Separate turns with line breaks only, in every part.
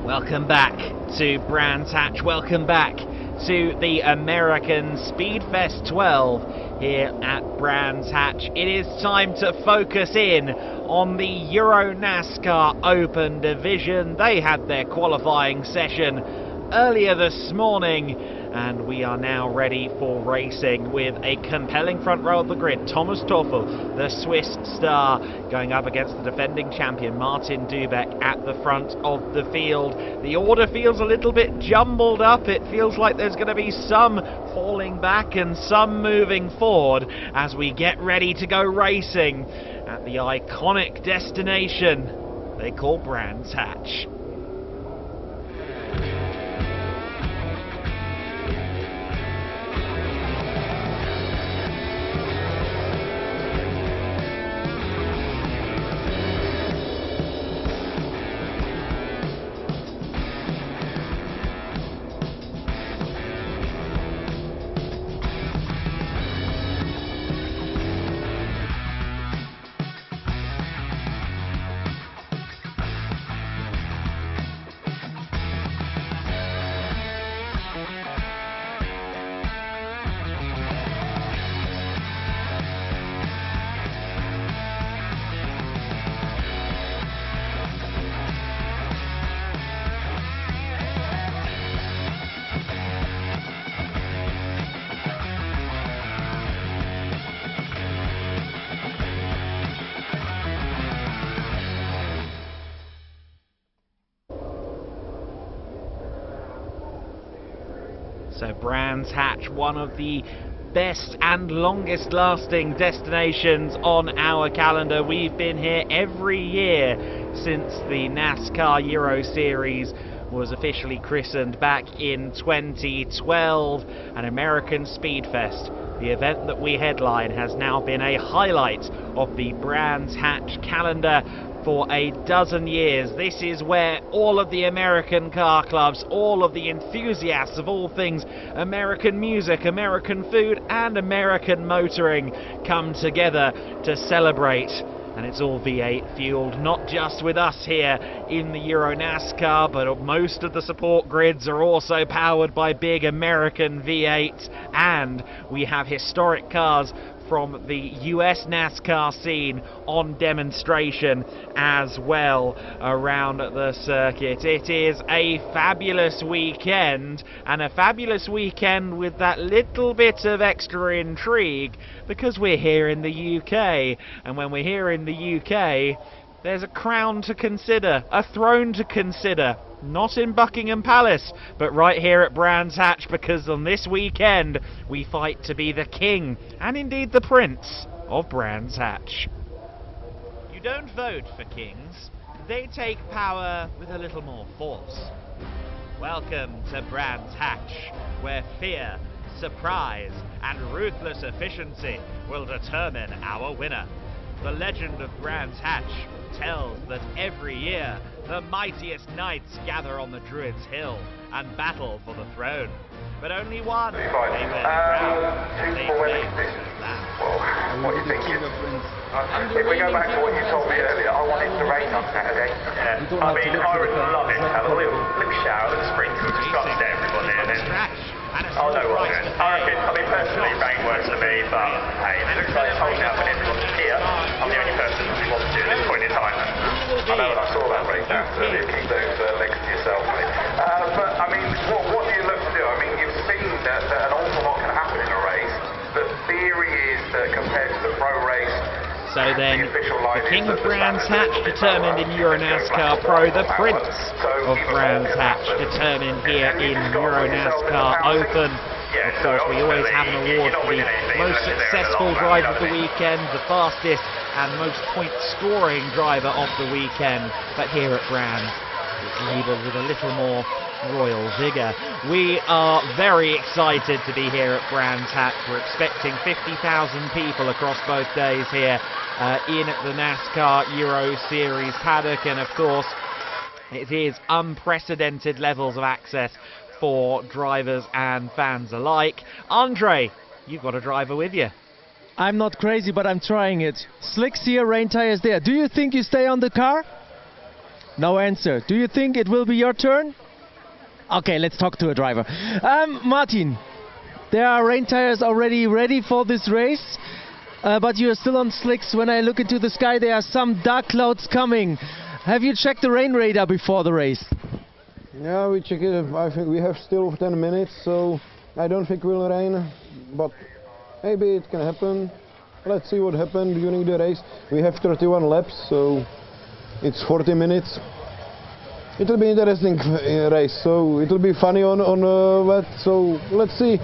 Welcome back to Brands Hatch, welcome back to the American SpeedFest 12 here at Brands Hatch. It is time to focus in on the Euro NASCAR Open Division. They had their qualifying session earlier this morning, and we are now ready for racing with a compelling front row of the grid. Thomas Toffel, the Swiss star, going up against the defending champion Martin Dubeck at the front of the field. The order feels a little bit jumbled up. It feels like there's going to be some falling back and some moving forward as we get ready to go racing at the iconic destination they call Brands Hatch. So Brands Hatch, one of the best and longest lasting destinations on our calendar. We've been here every year since the NASCAR Euro Series was officially christened back in 2012. And American SpeedFest, the event that we headline, has now been a highlight of the Brands Hatch calendar for a dozen years. This is where all of the American car clubs, all of the enthusiasts of all things American music, American food and American motoring come together to celebrate. And it's all V8 fueled, not just with us here in the Euro NASCAR, but most of the support grids are also powered by big American V8s, and we have historic cars from the US NASCAR scene on demonstration as well around the circuit. It is a fabulous weekend, and a fabulous weekend with that little bit of extra intrigue because we're here in the UK, and when we're here in the UK there's a crown to consider, a throne to consider. Not in Buckingham Palace, but right here at Brands Hatch, because on this weekend we fight to be the king, and indeed the prince, of Brands Hatch. You don't vote for kings, they take power with a little more force. Welcome to Brands Hatch, where fear, surprise, and ruthless efficiency will determine our winner. The legend of Brands Hatch tells that every year the mightiest knights gather on the Druid's Hill and battle for the throne. But only one may wear the crown. They claim that.
Well, what do you think? If we go back to what you told me earlier, I wanted to rain on Saturday. Yeah. I mean, I would love it to have a little shower and sprinkles just up to everybody. And then, oh no, well, I mean, personally, rain works for me, but hey, it looks like it's holding up and everyone's here. I'm the only person who wants to at this point in time. I know when I saw that race down to the King Doom's next to yourself, mate. But I mean, what do you look to do? I mean, you've seen that an awful lot can happen in a race. The theory is that compared to the pro race,
so then, the King of Brands Hatch determined in Euro NASCAR Pro, the Prince of Brands Hatch determined here in Euro NASCAR Open. Of course, we always have an award for the most successful driver of the weekend, the fastest and most point-scoring driver of the weekend. But here at Brands, it's labelled with a little more royal vigour. We are very excited to be here at Brands Hatch. We're expecting 50,000 people across both days here in the NASCAR Euro Series paddock, and of course it is unprecedented levels of access for drivers and fans alike. Andre, you've got a driver with you.
I'm not crazy, but I'm trying it. Slicks here, rain tires there. Do you think you stay on the car? No answer. Do you think it will be your turn? Okay, let's talk to a driver. Martin, there are rain tires already ready for this race, but you're still on slicks. When I look into the sky, there are some dark clouds coming. Have you checked the rain radar before the race?
Yeah, we check it. I think we have still 10 minutes, so I don't think it will rain, but maybe it can happen. Let's see what happens during the race. We have 31 laps, so it's 40 minutes. It will be an interesting race, so it will be funny on wet, so let's see.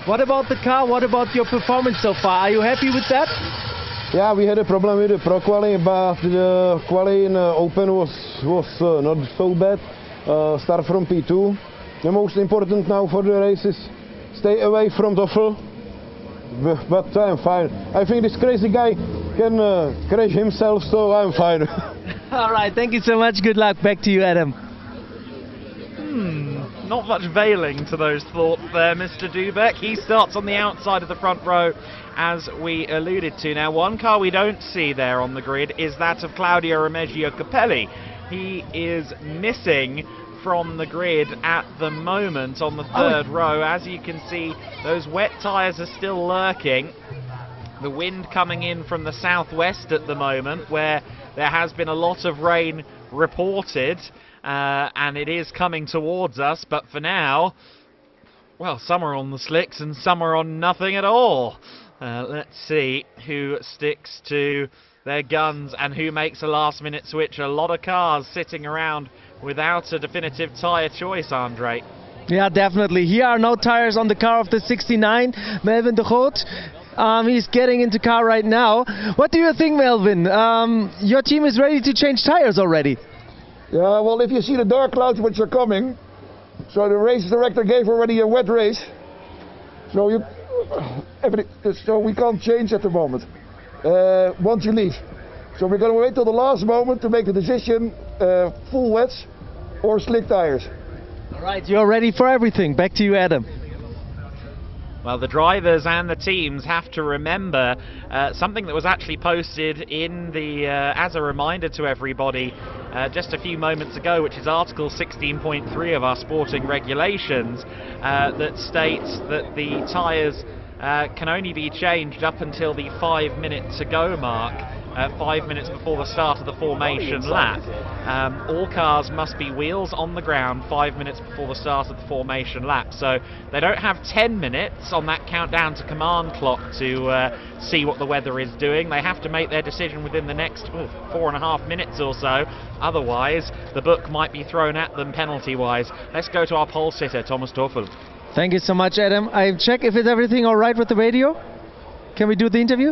What about the car? What about your performance so far? Are you happy with that?
Yeah, we had a problem with the Pro Quali, but the Quali in Open was not so bad. Start from P2. The most important now for the race is stay away from Toffel. But I'm fine. I think this crazy guy can crash himself, so I'm fine.
All right, thank you so much. Good luck. Back to you, Adam.
Not much veiling to those thoughts there, Mr. Dubeck. He starts on the outside of the front row, as we alluded to. Now, one car we don't see there on the grid is that of Claudio Remeggio Capelli. He is missing from the grid at the moment on the third row. As you can see, those wet tyres are still lurking. The wind coming in from the southwest at the moment, where there has been a lot of rain reported, and it is coming towards us, but for now, well, some are on the slicks and some are on nothing at all. Let's see who sticks to their guns and who makes a last minute switch. A lot of cars sitting around without a definitive tyre choice, Andre.
Yeah, definitely. Here are no tires on the car of the 69, Melvin de Groot. He's getting into car right now. What do you think, Melvin? Your team is ready to change tires already.
Yeah, well, if you see the dark clouds which are coming, so the race director gave already a wet race, so we can't change at the moment once you leave. So we're going to wait till the last moment to make the decision, full wets or slick tires.
All right, you're ready for everything. Back to you, Adam.
Well, the drivers and the teams have to remember something that was actually posted in the as a reminder to everybody just a few moments ago, which is Article 16.3 of our sporting regulations, that states that the tyres can only be changed up until the 5 minute to go mark. 5 minutes before the start of the formation lap. All cars must be wheels on the ground 5 minutes before the start of the formation lap. So they don't have 10 minutes on that countdown to command clock to see what the weather is doing. They have to make their decision within the next 4.5 minutes or so. Otherwise, the book might be thrown at them penalty-wise. Let's go to our pole sitter, Thomas Toffel.
Thank you so much, Adam. I'll check if it's everything all right with the radio. Can we do the interview?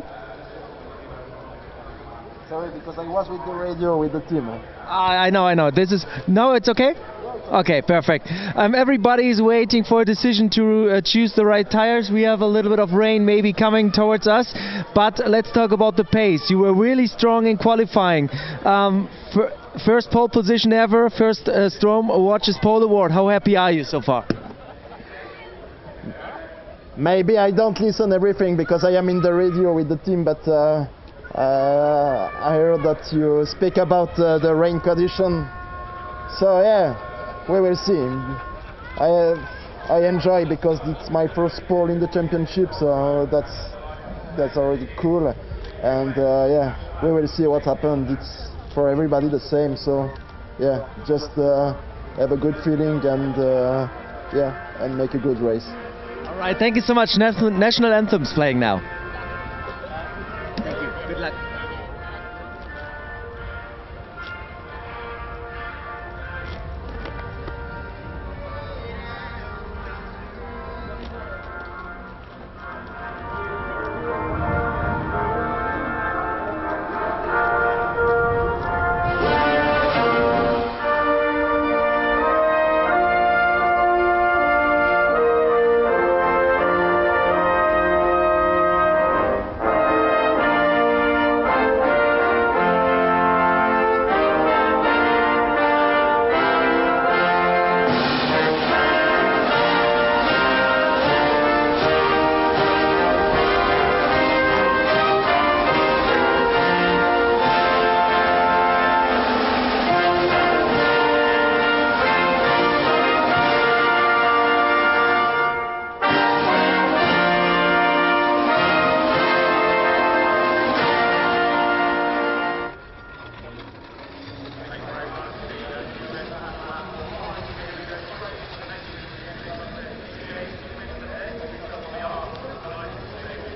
Sorry, because I was with the radio with the team.
I know. This is... No, it's okay? Okay, perfect. Everybody is waiting for a decision to choose the right tires. We have a little bit of rain maybe coming towards us, but let's talk about the pace. You were really strong in qualifying. First pole position ever, first Strom Watches Pole Award. How happy are you so far?
Maybe I don't listen everything because I am in the radio with the team, but I heard that you speak about the rain condition. So yeah, we will see. I enjoy because it's my first pole in the championship, so that's already cool. And yeah, we will see what happens. It's for everybody the same. So yeah, just have a good feeling and yeah, and make a good race.
All right, thank you so much. National anthem's playing now. Thank you. Good luck.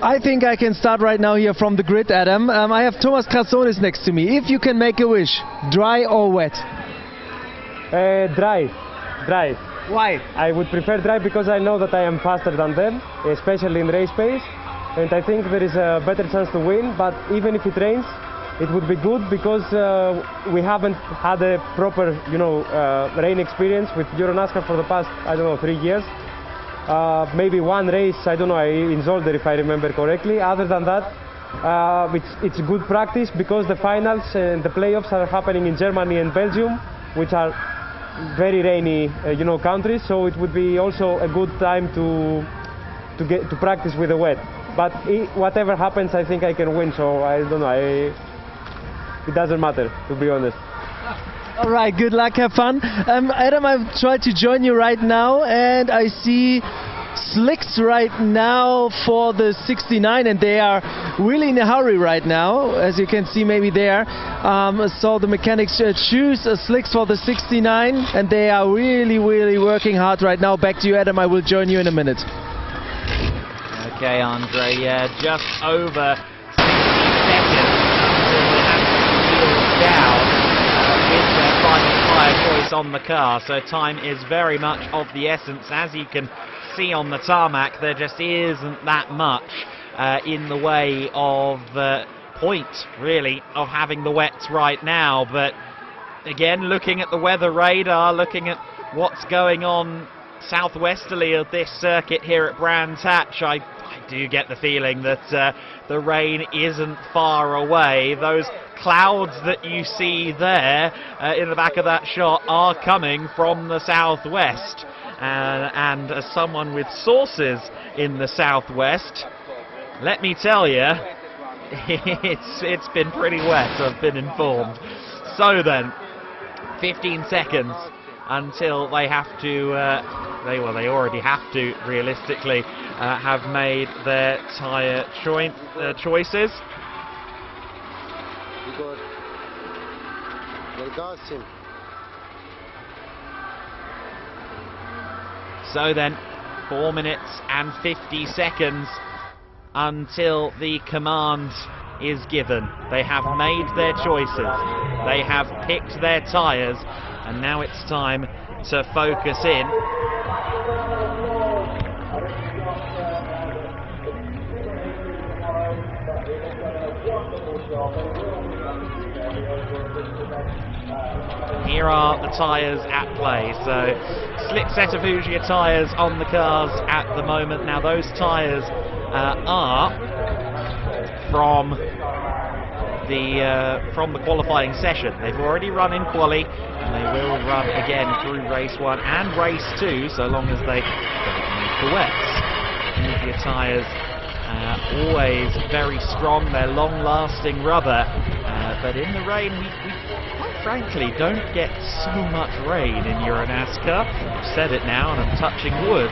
I think I can start right now here from the grid, Adam. I have Thomas Krasonis next to me. If you can make a wish, dry or wet?
Dry.
Why?
I would prefer dry because I know that I am faster than them, especially in race pace, and I think there is a better chance to win. But even if it rains, it would be good because we haven't had a proper, rain experience with Euro NASCAR for the past, 3 years. Maybe one race, in Zolder, if I remember correctly. Other than that, it's good practice because the finals and the playoffs are happening in Germany and Belgium, which are very rainy, countries. So it would be also a good time to get to practice with the wet. But whatever happens, I think I can win. So I don't know. It doesn't matter, to be honest.
All right, good luck, have fun. Adam, I've tried to join you right now, and I see slicks right now for the 69, and they are really in a hurry right now, as you can see maybe there. So the mechanics choose slicks for the 69, and they are really working hard right now. Back to you, Adam, I will join you in a minute.
Okay, Andre, just over 60 seconds until they have to wheel down with their final tyre choice on the car. So time is very much of the essence. As you can see on the tarmac, there just isn't that much in the way of point, really, of having the wets right now. But again, looking at the weather radar, looking at what's going on southwesterly of this circuit here at Brands Hatch, I do get the feeling that the rain isn't far away. Those clouds that you see there in the back of that shot are coming from the southwest. And as someone with sources in the southwest, let me tell you, it's been pretty wet, I've been informed. So then, 15 seconds until they have to, they already have to, realistically, have made their tyre choices. So then, 4 minutes and 50 seconds until the command is given. They have made their choices. They have picked their tyres, and now it's time to focus in. Here are the tyres at play. So slick set of Fugia tyres on the cars at the moment. Now those tyres are from the qualifying session. They've already run in quali, and they will run again through race 1 and race 2, so long as they don't make the wets. Fugia tyres always very strong. They're long-lasting rubber, but in the rain we quite frankly don't get so much rain in Euro NASCAR. I've said it now and I'm touching wood.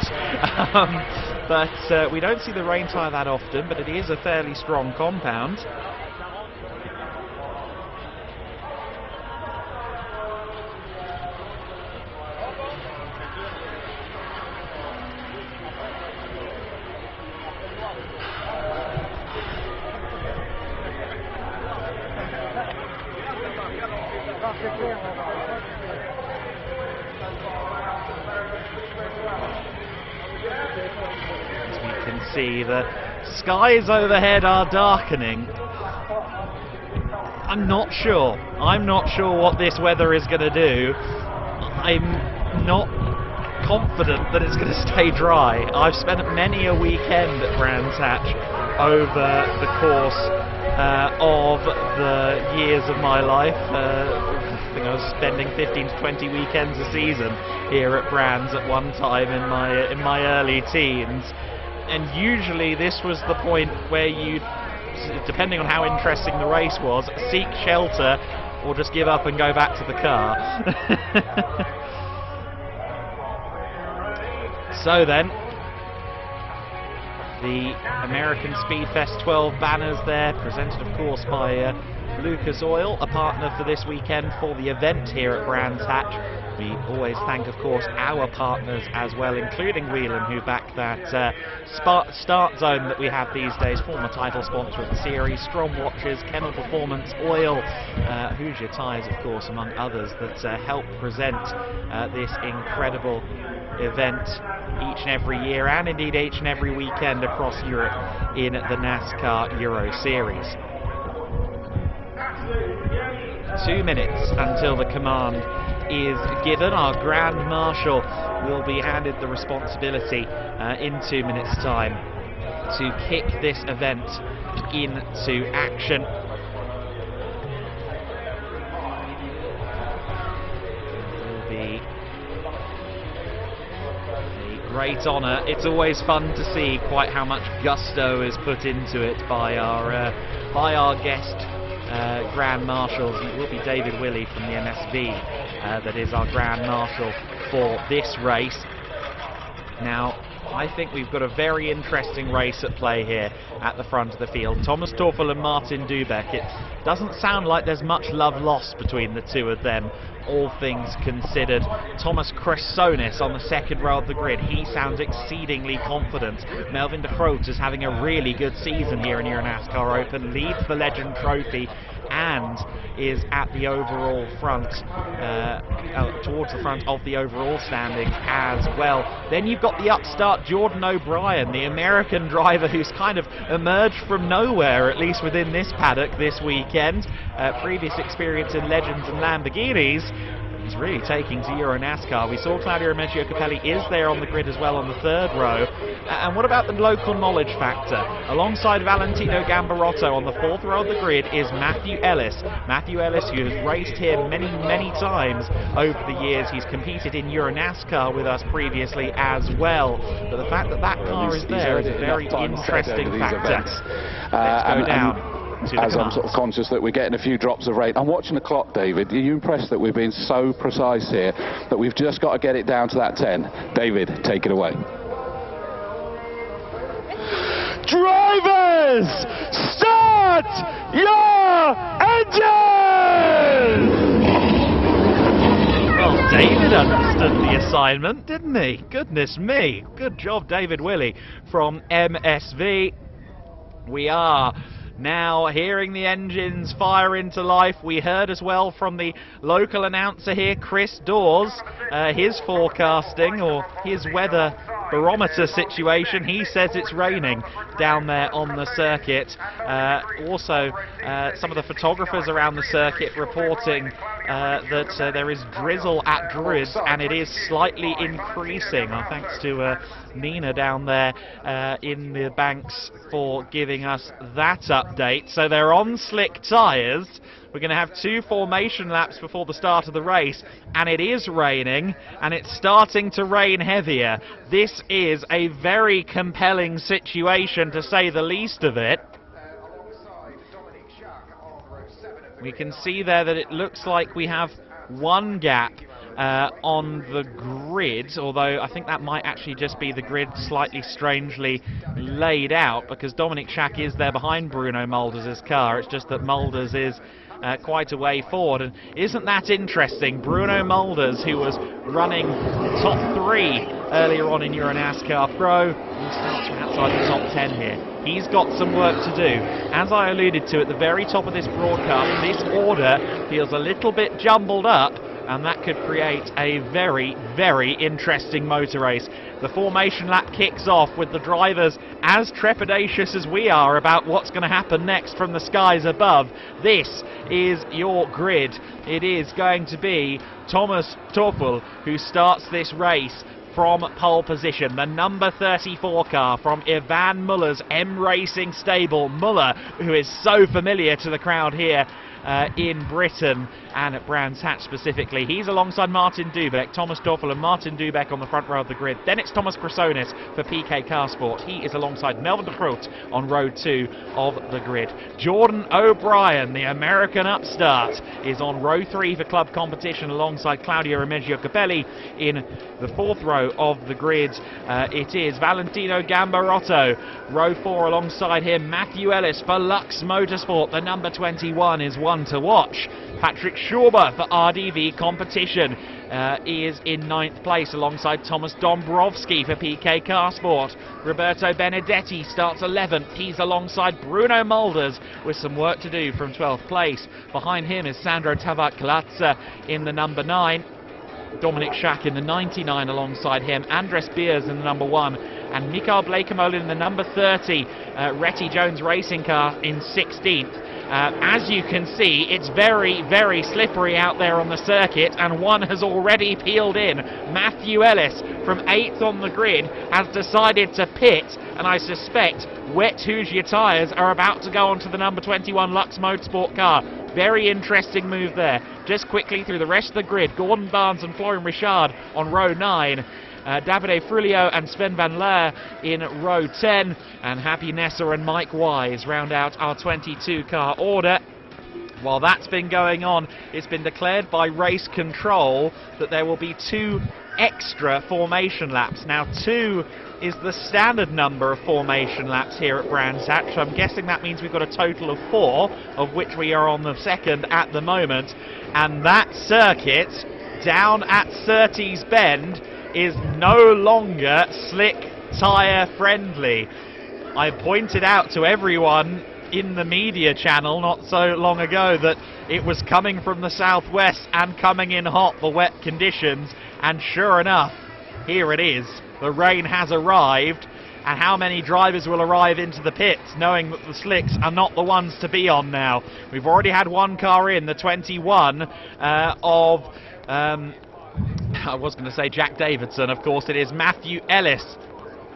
But we don't see the rain tyre that often, but it is a fairly strong compound. As we can see, the skies overhead are darkening. I'm not sure what this weather is going to do. I'm not confident that it's going to stay dry. I've spent many a weekend at Brands Hatch over the course of the years of my life. I think I was spending 15 to 20 weekends a season here at Brands at one time in my early teens, and usually this was the point where you, depending on how interesting the race was, seek shelter or just give up and go back to the car. So then, the American SpeedFest 12 banners there, presented of course by Lucas Oil, a partner for this weekend for the event here at Brands Hatch. We always thank, of course, our partners as well, including Whelan, who back that start zone that we have these days, former title sponsor of the series, Strom Watches, Kennel Performance, Oil, Hoosier Tyres, of course, among others, that help present this incredible event each and every year, and indeed each and every weekend across Europe in the NASCAR Euro Series. 2 minutes until the command is given. Our Grand Marshal will be handed the responsibility in 2 minutes' time to kick this event into action. It will be a great honour. It's always fun to see quite how much gusto is put into it by our guest Grand Marshals. It will be David Willey from the MSV that is our Grand Marshal for this race. Now, I think we've got a very interesting race at play here at the front of the field. Thomas Teufel and Martin Dubeck. It doesn't sound like there's much love lost between the two of them, all things considered. Thomas Cresonis on the second row of the grid. He sounds exceedingly confident. Melvin de Groot is having a really good season here in Euro NASCAR Open, leads the Legend Trophy and is at the overall front, towards the front of the overall standings as well. Then you've got the upstart Jordan O'Brien, the American driver who's kind of emerged from nowhere, at least within this paddock this weekend. Previous experience in Legends and Lamborghinis. He's really taking to Euro NASCAR. We saw Claudio Remeggio Capelli is there on the grid as well on the third row. And what about the local knowledge factor? Alongside Valentino Gambarotto on the fourth row of the grid is Matthew Ellis. Matthew Ellis, who has raced here many, many times over the years. He's competed in Euro NASCAR with us previously as well. But the fact that that car is there is a very interesting factor. Let's go down. As I'm sort of conscious that we're getting a few drops of rain. I'm watching the clock, David. Are you impressed that we've been so precise here, that we've just got to get it down to that 10? David, take it away. Drivers, start your engines! Well, David understood the assignment, didn't he? Goodness me. Good job, David Willey from MSV. We are now hearing the engines fire into life. We heard as well from the local announcer here, Chris Dawes, his forecasting or his weather barometer situation. He says it's raining down there on the circuit. Also, some of the photographers around the circuit reporting that there is drizzle at Druids, and it is slightly increasing. Thanks to Nina down there in the banks for giving us that update. So they're on slick tyres. We're going to have 2 formation laps before the start of the race, and it is raining, and it's starting to rain heavier. This is a very compelling situation, to say the least of it. We can see there that it looks like we have one gap on the grid, although I think that might actually just be the grid slightly strangely laid out, because Dominic Schack is there behind Bruno Mulders's car. It's just that Mulders is quite a way forward. And isn't that interesting? Bruno Mulders, who was running top 3 earlier on in Euro NASCAR Pro, he starts from outside the top 10 here. He's got some work to do. As I alluded to at the very top of this broadcast, this order feels a little bit jumbled up, and that could create a very, very interesting motor race. The formation lap kicks off with the drivers as trepidatious as we are about what's going to happen next from the skies above. This is your grid. It is going to be Thomas Teufel who starts this race from pole position. The number 34 car from Ivan Muller's M Racing stable. Muller, who is so familiar to the crowd here in Britain and at Brands Hatch specifically. He's alongside Martin Dubeck, Thomas Teufel and Martin Dubeck on the front row of the grid. Then it's Thomas Cresonis for PK Carsport. He is alongside Melvin de Groot on row 2 of the grid. Jordan O'Brien, the American upstart, is on row 3 for club competition alongside Claudio Remeggio Capelli. In the 4th row of the grid, it is Valentino Gambarotto. Row 4 alongside him, Matthew Ellis for Lux Motorsport. The number 21 is one to watch. Patrick Schauber for RDV competition. is in 9th place alongside Thomas Dombrowski for PK Carsport. Roberto Benedetti starts 11th. He's alongside Bruno Mulders with some work to do from 12th place. Behind him is Sandro Tavaklatsa in the number 9. Dominic Schack in the 99 alongside him. Andres Beers in the number 1. And Mikael Blekemolen in the number 30. Retty Jones Racing Car in 16th. As you can see, it's very, very slippery out there on the circuit, and one has already peeled in. Matthew Ellis from 8th on the grid has decided to pit, and I suspect wet Hoosier tyres are about to go onto the number 21 Lux Motorsport car. Very interesting move there. Just quickly through the rest of the grid, Gordon Barnes and Florian Richard on row 9. Davide Frulio and Sven van Leer in row 10, and Happy Nessa and Mike Wise round out our 22 car order. While that's been going on, it's been declared by race control that there will be 2 extra formation laps. Now 2 is the standard number of formation laps here at Brands Hatch, so I'm guessing that means we've got a total of 4, of which we are on the 2nd at the moment, and that circuit down at Surtees Bend is no longer slick tyre friendly. I pointed out to everyone in the media channel not so long ago that it was coming from the southwest and coming in hot, the wet conditions, and sure enough, here it is. The rain has arrived, and how many drivers will arrive into the pits knowing that the slicks are not the ones to be on now? We've already had one car in, the 21 I was going to say Jack Davidson, of course it is Matthew Ellis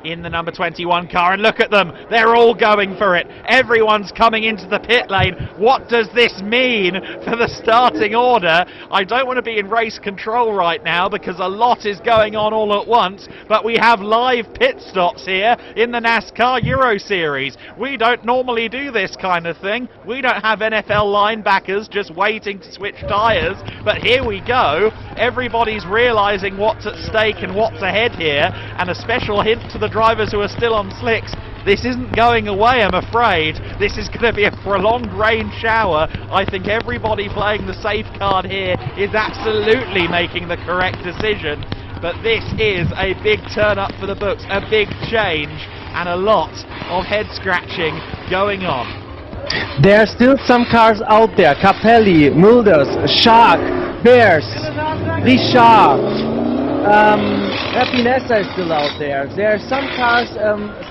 in the number 21 car, and look at them, they're all going for it. Everyone's coming into the pit lane. What does this mean for the starting order? I don't want to be in race control right now because a lot is going on all at once, but we have live pit stops here in the NASCAR Euro Series. We don't normally do this kind of thing. We don't have NFL linebackers just waiting to switch tyres, but here we go. Everybody's realising what's at stake and what's ahead here, and a special hint to the drivers who are still on slicks: this isn't going away, I'm afraid. This is going to be a prolonged rain shower. I think everybody playing the safe card here is absolutely making the correct decision, but this is a big turn up for the books, a big change, and a lot of head scratching going on.
There are still some cars out there: Capelli, Mulders, Shark, Bears, Richard. Happy Nessa is still out there. There are some cars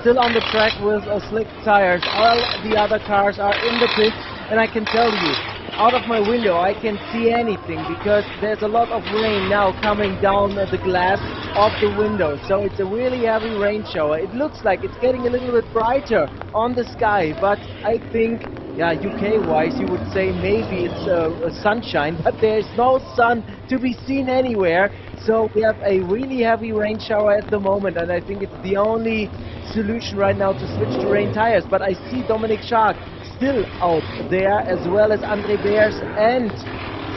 still on the track with slick tires. All the other cars are in the pits, and I can tell you, out of my window I can see anything because there's a lot of rain now coming down the glass of the window. So it's a really heavy rain shower. It looks like it's getting a little bit brighter on the sky, but I think, yeah, UK-wise, you would say maybe it's sunshine, but there's no sun to be seen anywhere. So we have a really heavy rain shower at the moment, and I think it's the only solution right now to switch to rain tires. But I see Dominic Schack still out there, as well as Andre Beers and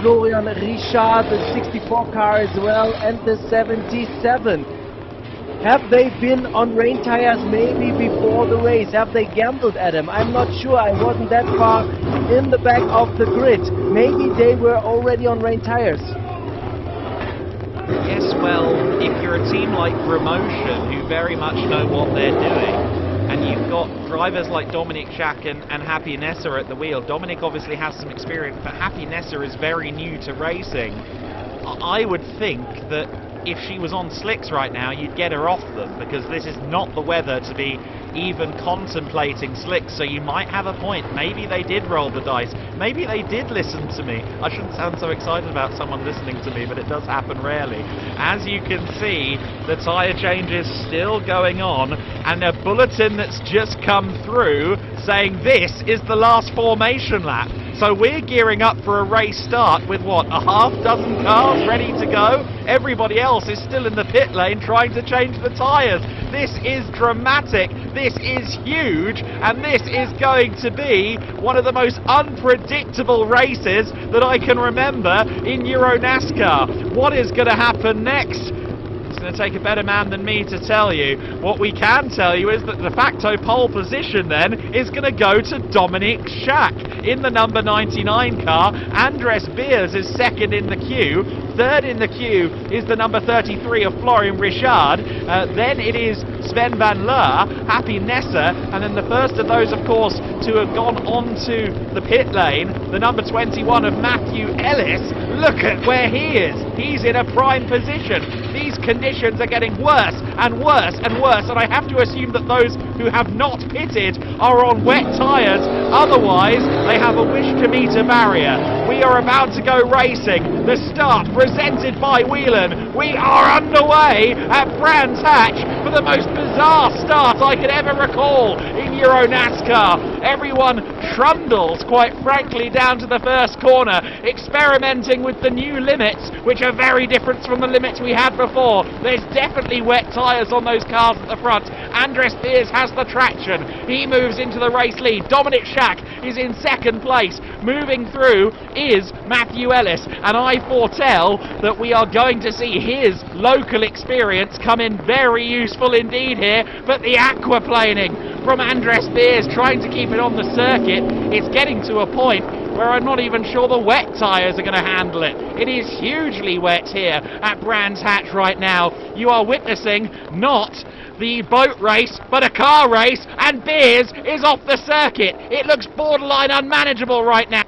Florian Richard, the 64 car as well, and the 77. Have they been on rain tires maybe before the race? Have they gambled at them? I'm not sure. I wasn't that far in the back of the grid. Maybe they were already on rain tires.
Yes, well, if you're a team like Promotion, who very much know what they're doing, and you've got drivers like Dominic Schack and Happy Nessa at the wheel. Dominic obviously has some experience, but Happy Nessa is very new to racing. I would think that if she was on slicks right now, you'd get her off them, because this is not the weather to be even contemplating slicks. So you might have a point. Maybe they did roll the dice. Maybe they did listen to me. I shouldn't sound so excited about someone listening to me, but it does happen rarely. As you can see, the tyre change is still going on, and a bulletin that's just come through saying this is the last formation lap. So we're gearing up for a race start with, what, a half dozen cars ready to go? Everybody else is still in the pit lane trying to change the tyres. This is dramatic, this is huge, and this is going to be one of the most unpredictable races that I can remember in Euro NASCAR. What is going to happen next? It's going to take a better man than me to tell you. What we can tell you is that the de facto pole position then is going to go to Dominic Schack. in the number 99 car. Andres Beers is second in the queue. Third in the queue is the number 33 of Florian Richard. Then it is Sven van Leur, Happy Nessa, and then the first of those, of course, to have gone onto the pit lane, the number 21 of Matthew Ellis. Look at where he is. He's in a prime position. These conditions are getting worse and worse and worse, and I have to assume that those who have not pitted are on wet tyres. Otherwise, they have a wish to meet a barrier. We are about to go racing. The start presented by Whelan. We are underway at Brands Hatch for the most bizarre start I could ever recall in Euro NASCAR. Everyone trundles, quite frankly, down to the first corner, experimenting with the new limits, which are very different from the limits we had before. There's definitely wet tyres on those cars at the front. Andres Beers has the traction. He moves into the race lead. Dominic Schack is in second place. Moving through is Matthew Ellis, and I foretell that we are going to see his local experience come in very useful indeed here. But the aquaplaning from Andres Beers, trying to keep it on the circuit, it's getting to a point where I'm not even sure the wet tyres are going to handle it. It is hugely wet here at Brands Hatch right now. You are witnessing not the boat race, but a car race, and Beers is off the circuit. It looks borderline unmanageable right now.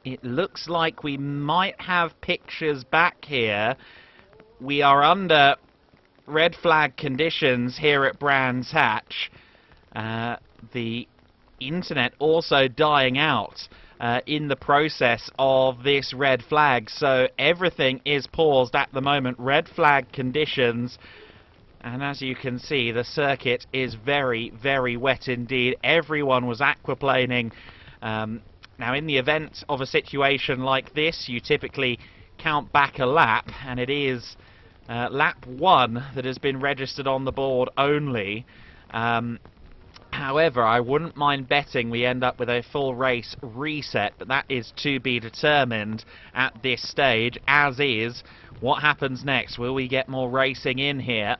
It looks like we might have pictures back here. We are under red flag conditions here at Brands Hatch. The internet also dying out in the process of this red flag, so everything is paused at the moment. Red flag conditions, and as you can see, the circuit is very, very wet indeed. Everyone was aquaplaning. Now, in the event of a situation like this, you typically count back a lap, and it is lap 1 that has been registered on the board only. However, I wouldn't mind betting we end up with a full race reset, but that is to be determined at this stage, as is what happens next. Will we get more racing in here?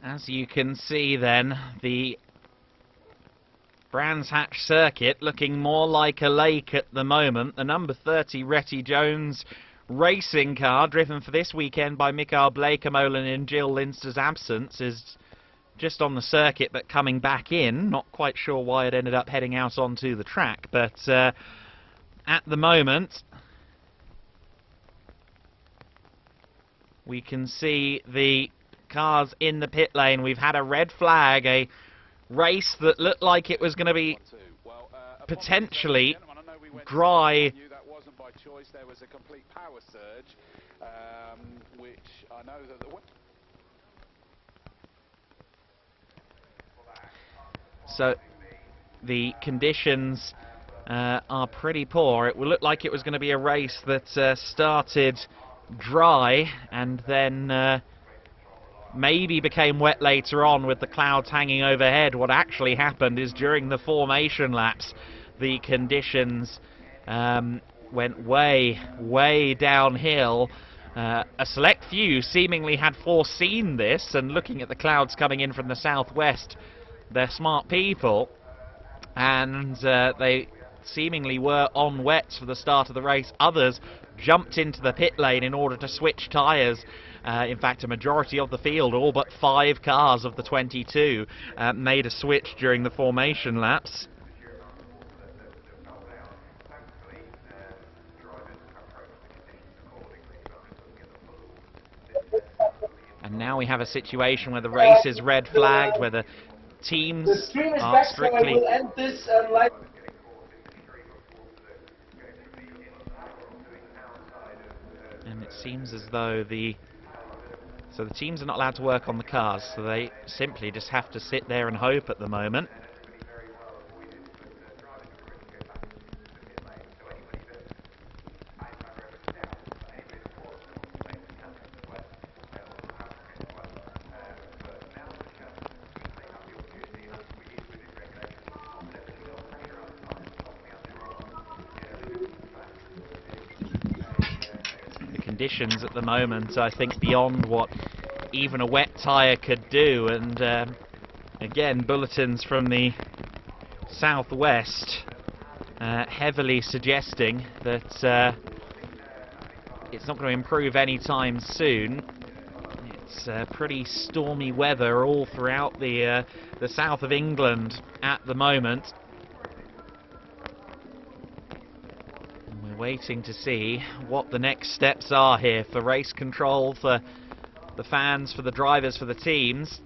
As you can see then, the Brands Hatch circuit looking more like a lake at the moment. The number 30 Retty Jones racing car, driven for this weekend by Mikael Bleekemolen in Jill Linster's absence, is just on the circuit but coming back in. Not quite sure why it ended up heading out onto the track, but at the moment we can see the cars in the pit lane. We've had a red flag, a race that looked like it was going to be potentially dry.
That wasn't by choice. There was a complete power surge, which I know that
So the conditions are pretty poor. It looked like it was going to be a race that started dry and then maybe became wet later on with the clouds hanging overhead. What actually happened is during the formation laps, the conditions went way downhill. A select few seemingly had foreseen this, and looking at the clouds coming in from the southwest, they're smart people, and they seemingly were on wets for the start of the race. Others jumped into the pit lane in order to switch tyres. In fact, a majority of the field, all but 5 cars of the 22, made a switch during the formation laps. Now we have a situation where the race is red flagged, where the teams are strictly... And it seems as though the teams are not allowed to work on the cars, so they simply just have to sit there and hope at the moment. Conditions at the moment, I think, beyond what even a wet tyre could do, and again, bulletins from the southwest heavily suggesting that it's not going to improve anytime soon. It's pretty stormy weather all throughout the south of England at the moment. Waiting to see what the next steps are here for race control, for the fans, for the drivers, for the teams.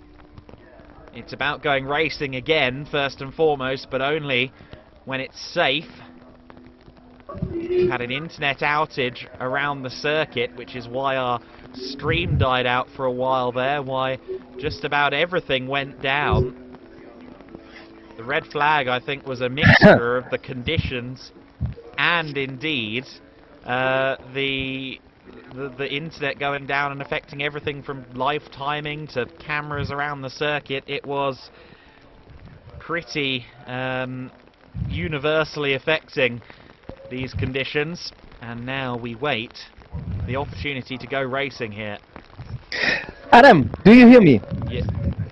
It's about going racing again, first and foremost, but only when it's safe. We've had an internet outage around the circuit, which is why our stream died out for a while there, why just about everything went down. The red flag, I think, was a mixture of the conditions and indeed the internet going down and affecting everything from live timing to cameras around the circuit. It was pretty universally affecting these conditions, and now we wait for the opportunity to go racing here.
Adam, do you hear me?
Yeah,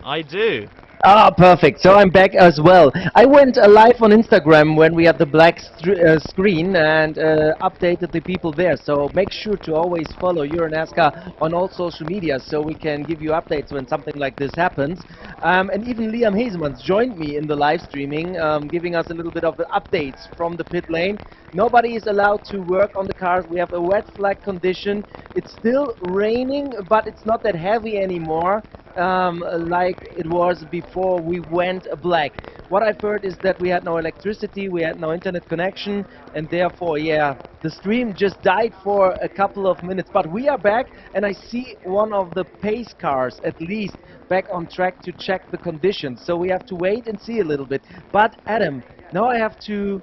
I do.
Ah, perfect. So I'm back as well. I went live on Instagram when we had the black screen and updated the people there. So make sure to always follow NASCAR on all social media so we can give you updates when something like this happens. And even Liam Hazemans joined me in the live streaming, giving us a little bit of the updates from the pit lane. Nobody is allowed to work on the cars. We have a wet flag condition. It's still raining, but it's not that heavy anymore. Like it was before we went black. What I've heard is that we had no electricity, we had no internet connection, and therefore, yeah, the stream just died for a couple of minutes. But we are back, and I see one of the pace cars, at least, back on track to check the conditions. So we have to wait and see a little bit. But Adam, now I have to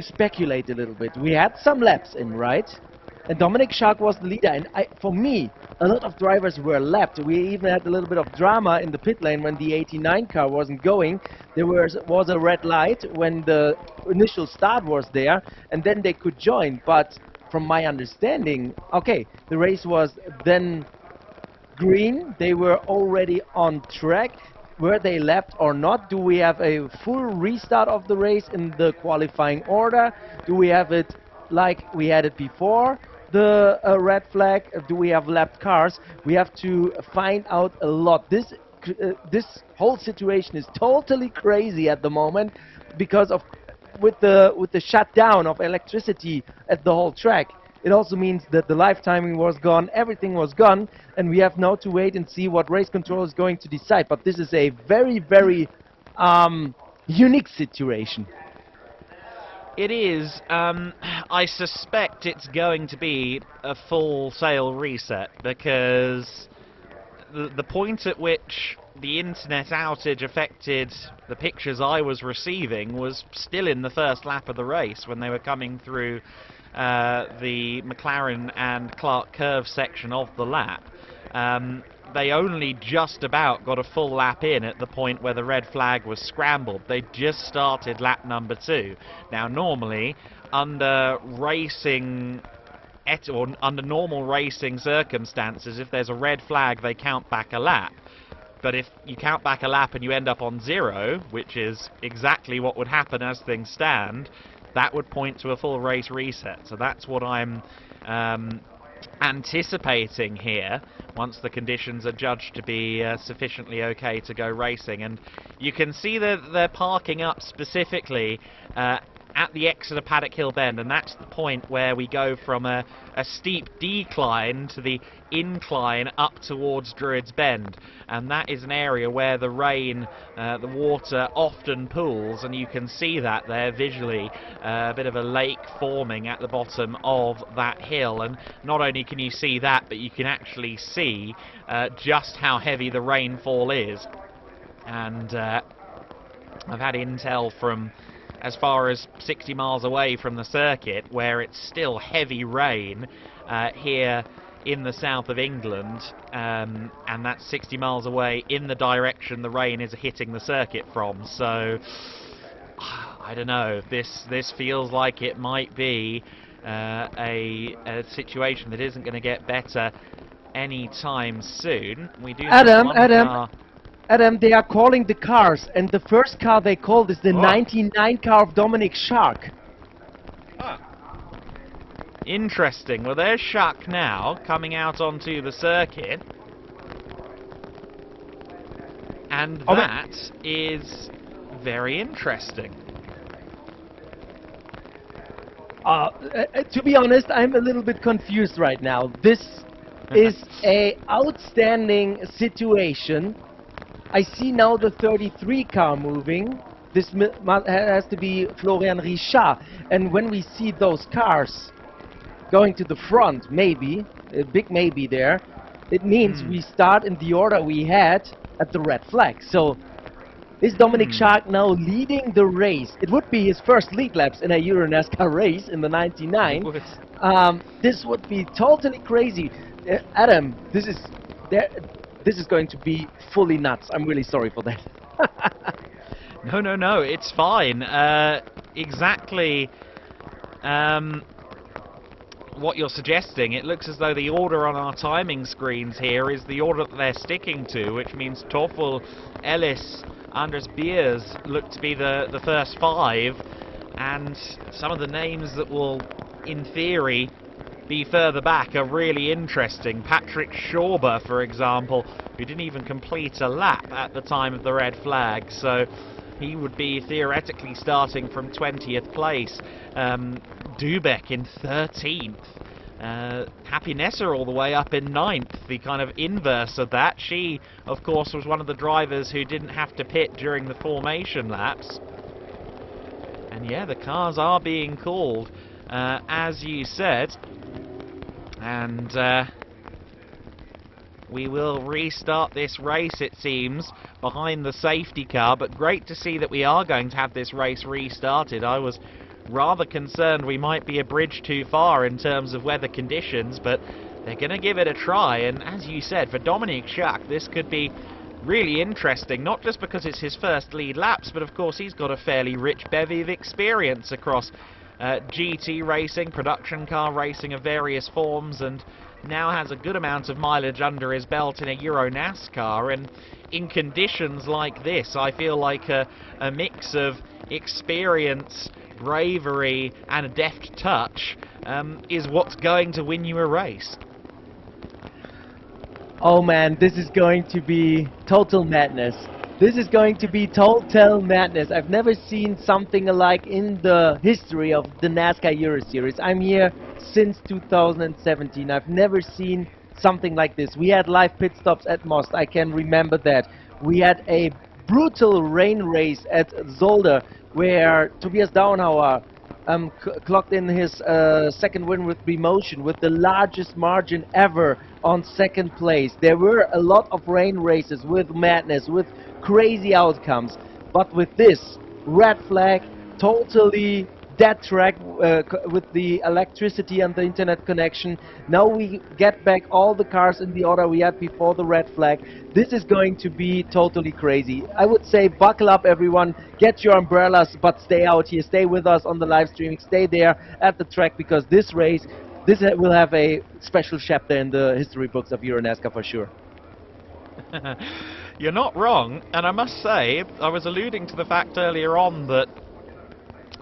speculate a little bit. We had some laps in, right? And Dominic Shark was the leader, and for me, a lot of drivers were lapped. We even had a little bit of drama in the pit lane when the 89 car wasn't going. There was a red light when the initial start was there, and then they could join. But from my understanding, okay, the race was then green. They were already on track. Were they lapped or not? Do we have a full restart of the race in the qualifying order? Do we have it like we had it before the red flag? Do we have lapped cars? We have to find out a lot. This whole situation is totally crazy at the moment because of with the shutdown of electricity at the whole track. It also means that the live timing was gone, everything was gone, and we have now to wait and see what race control is going to decide. But this is a very, very unique situation.
It is. I suspect it's going to be a full-sail reset, because the point at which the internet outage affected the pictures I was receiving was still in the first lap of the race when they were coming through the McLaren and Clark curve section of the lap. They only just about got a full lap in at the point where the red flag was scrambled. They just started lap number 2. Now, normally, under normal racing circumstances, if there's a red flag, they count back a lap. But if you count back a lap and you end up on 0, which is exactly what would happen as things stand, that would point to a full race reset. So that's what I'm anticipating here once the conditions are judged to be sufficiently okay to go racing. And you can see that they're parking up specifically at the exit of Paddock Hill Bend, and that's the point where we go from a steep decline to the incline up towards Druids Bend, and that is an area where the rain, the water often pools, and you can see that there visually, a bit of a lake forming at the bottom of that hill. And not only can you see that, but you can actually see just how heavy the rainfall is. And I've had intel from as far as 60 miles away from the circuit, where it's still heavy rain here in the south of England, and that's 60 miles away in the direction the rain is hitting the circuit from. So I don't know, this feels like it might be a situation that isn't going to get better anytime soon. We do have one car.
Adam, they are calling the cars, and the first car they called is the 99 car of Dominic Shark.
Interesting. Well, there's Shark now coming out onto the circuit, and that is very interesting.
To be honest, I'm a little bit confused right now. This is a outstanding situation. I see now the 33 car moving. This has to be Florian Richard. And when we see those cars going to the front, maybe, a big maybe there, it means we start in the order we had at the red flag. So is Dominic Shark now leading the race? It would be his first lead laps in a Euro NASCAR race in the 99. This would be totally crazy. Adam, this is going to be fully nuts. I'm really sorry for that.
No, it's fine. Exactly what you're suggesting. It looks as though the order on our timing screens here is the order that they're sticking to, which means Toffel, Ellis, Anders Beers look to be the first 5, and some of the names that will, in theory, be further back are really interesting. Patrick Schauber, for example, who didn't even complete a lap at the time of the red flag, so he would be theoretically starting from 20th place. Dubeck in 13th. Happy Nessa all the way up in 9th, the kind of inverse of that. She, of course, was one of the drivers who didn't have to pit during the formation laps. And yeah, the cars are being called, as you said. And we will restart this race, it seems, behind the safety car. But great to see that we are going to have this race restarted. I was rather concerned we might be a bridge too far in terms of weather conditions, but they're going to give it a try. And as you said, for Dominic Schack, this could be really interesting, not just because it's his first lead laps, but of course he's got a fairly rich bevy of experience across GT racing, production car racing of various forms, and now has a good amount of mileage under his belt in a Euro NASCAR. And in conditions like this, I feel like a mix of experience, bravery and a deft touch is what's going to win you a race.
Oh man, this is going to be total madness. This is going to be total madness. I've never seen something alike in the history of the NASCAR Euro Series. I'm here since 2017. I've never seen something like this. We had live pit stops at Most, I can remember that. We had a brutal rain race at Zolder, where Tobias Downhauer clocked in his second win with Remotion with the largest margin ever on second place. There were a lot of rain races with madness, with crazy outcomes, but with this red flag, totally dead track with the electricity and the internet connection. Now we get back all the cars in the order we had before the red flag. This is going to be totally crazy. I would say buckle up everyone, get your umbrellas, but stay out here, stay with us on the live streaming, stay there at the track, because this race, this will have a special chapter in the history books of Euro NASCAR for sure.
You're not wrong, and I must say, I was alluding to the fact earlier on that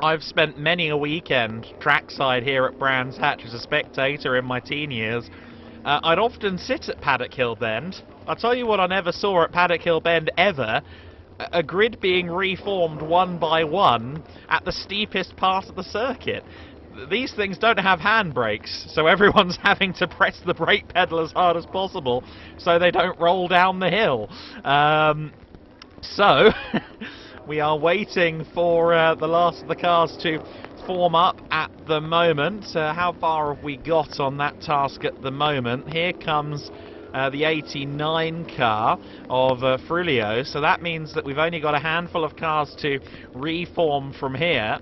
I've spent many a weekend trackside here at Brands Hatch as a spectator in my teen years. I'd often sit at Paddock Hill Bend. I'll tell you what I never saw at Paddock Hill Bend ever a grid being reformed one by one at the steepest part of the circuit. These things don't have handbrakes, so everyone's having to press the brake pedal as hard as possible so they don't roll down the hill. So we are waiting for the last of the cars to form up at the moment. How far have we got on that task at the moment? Here comes the 89 car of Frulio, so that means that we've only got a handful of cars to reform from here.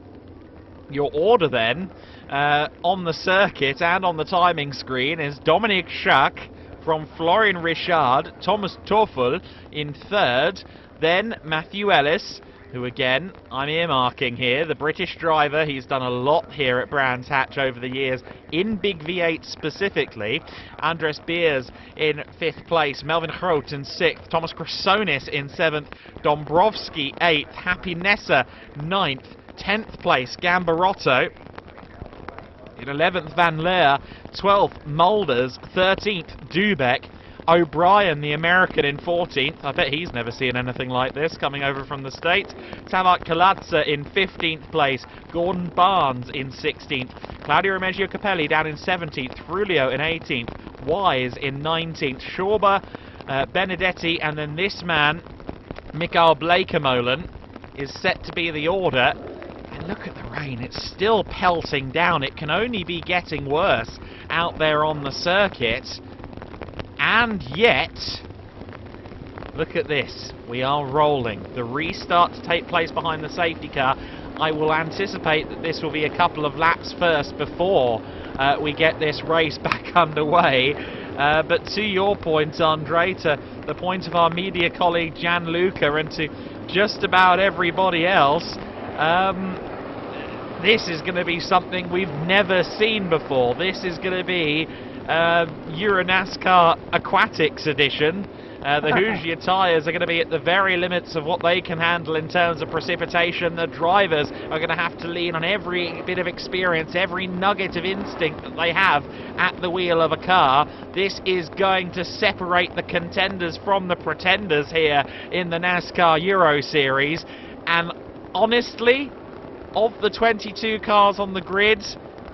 Your order then on the circuit and on the timing screen is Dominic Schack from Florian Richard, Thomas Toffel in third, then Matthew Ellis, who again, I'm earmarking here, the British driver. He's done a lot here at Brands Hatch over the years, in Big V8 specifically. Andres Beers in 5th place, Melvin Groot in 6th, Thomas Chrysonis in 7th, Dombrovski 8th, Happy Nessa 9th, 10th place, Gambarotto. In 11th, Van Leer, 12th, Mulders, 13th, Dubeck, O'Brien, the American, in 14th. I bet he's never seen anything like this, coming over from the States. Tamak Kalatza in 15th place, Gordon Barnes in 16th, Claudio Remeggio Capelli down in 17th, Frulio in 18th, Wise in 19th, Schauber, Benedetti, and then this man, Mikael Blakemolen, is set to be the order. And look at the rain, it's still pelting down. It can only be getting worse out there on the circuit. And yet, look at this, we are rolling. The restart to take place behind the safety car. I will anticipate that this will be a couple of laps first before we get this race back underway. But to your point, Andre, to the point of our media colleague Gianluca, and to just about everybody else, this is going to be something we've never seen before. This is going to be Euro NASCAR Aquatics edition. The Hoosier tyres are going to be at the very limits of what they can handle in terms of precipitation. The drivers are going to have to lean on every bit of experience, every nugget of instinct that they have at the wheel of a car. This is going to separate the contenders from the pretenders here in the NASCAR Euro Series. And honestly, of the 22 cars on the grid,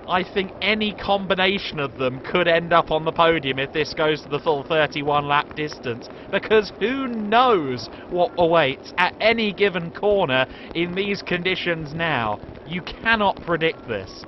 I think any combination of them could end up on the podium if this goes to the full 31 lap distance, because who knows what awaits at any given corner in these conditions now. You cannot predict this.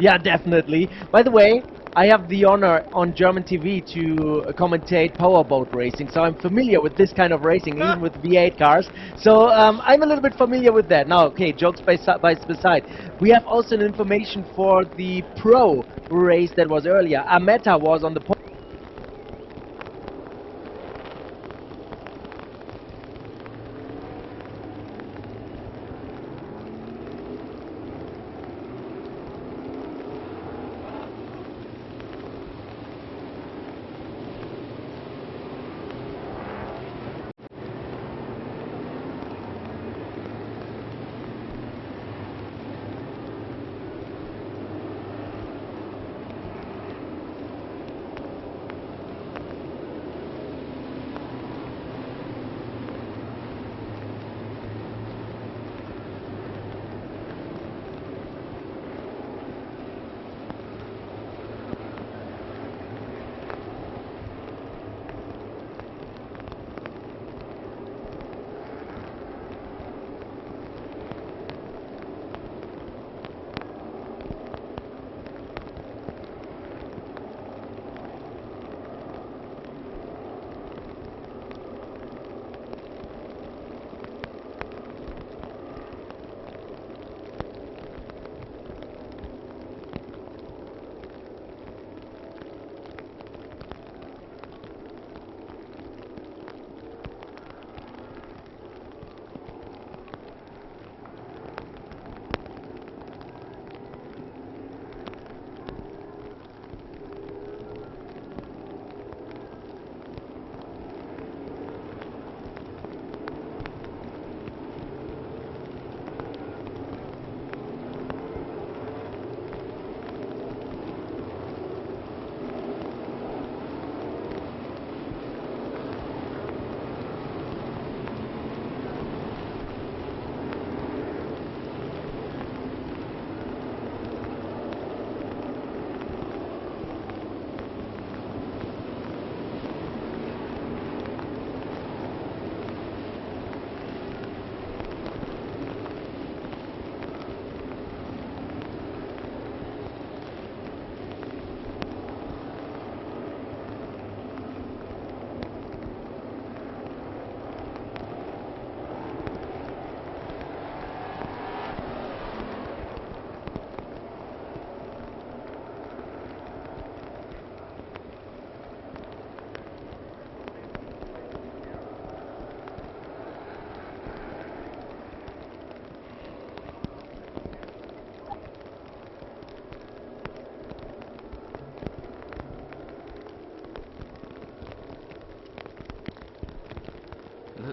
Yeah, definitely. By the way, I have the honor on German TV to commentate powerboat racing, so I'm familiar with this kind of racing, even with V8 cars. So I'm a little bit familiar with that. Now, okay, jokes beside. We have also an information for the pro race that was earlier. Ameta was on the podium.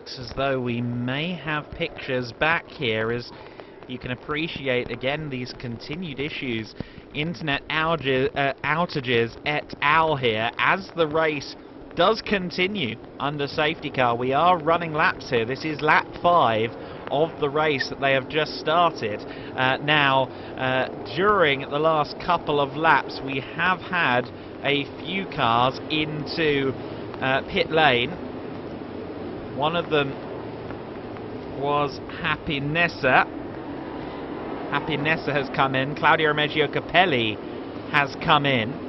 looks as though we may have pictures back here, as you can appreciate again these continued issues, internet outages et al. Here as the race does continue under safety car. We are running laps here. This is lap 5 of the race that they have just started. During the last couple of laps, we have had a few cars into pit lane. One of them was Happy Nessa. Happy Nessa has come in. Claudio Remeggio Capelli has come in.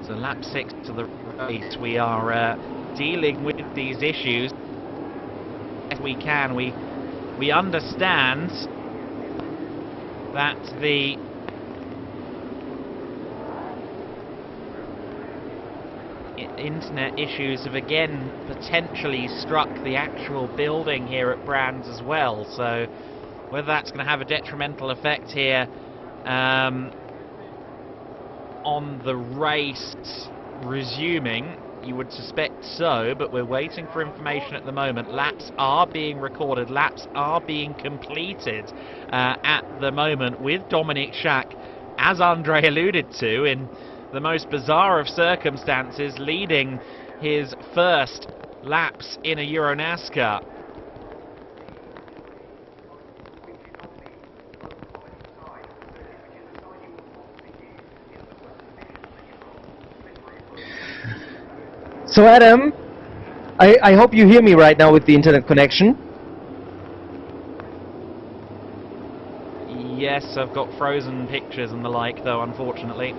So lap 6 of the race, we are dealing with these issues as we can. We understand that the internet issues have again potentially struck the actual building here at Brands as well. So whether that's going to have a detrimental effect here on the race resuming, you would suspect so, but we're waiting for information at the moment. Laps are being recorded, laps are being completed at the moment, with Dominic Schack, as Andre alluded to, in the most bizarre of circumstances, leading his first laps in a Euro NASCAR.
So Adam, I hope you hear me right now with the internet connection.
Yes, I've got frozen pictures and the like, though, unfortunately.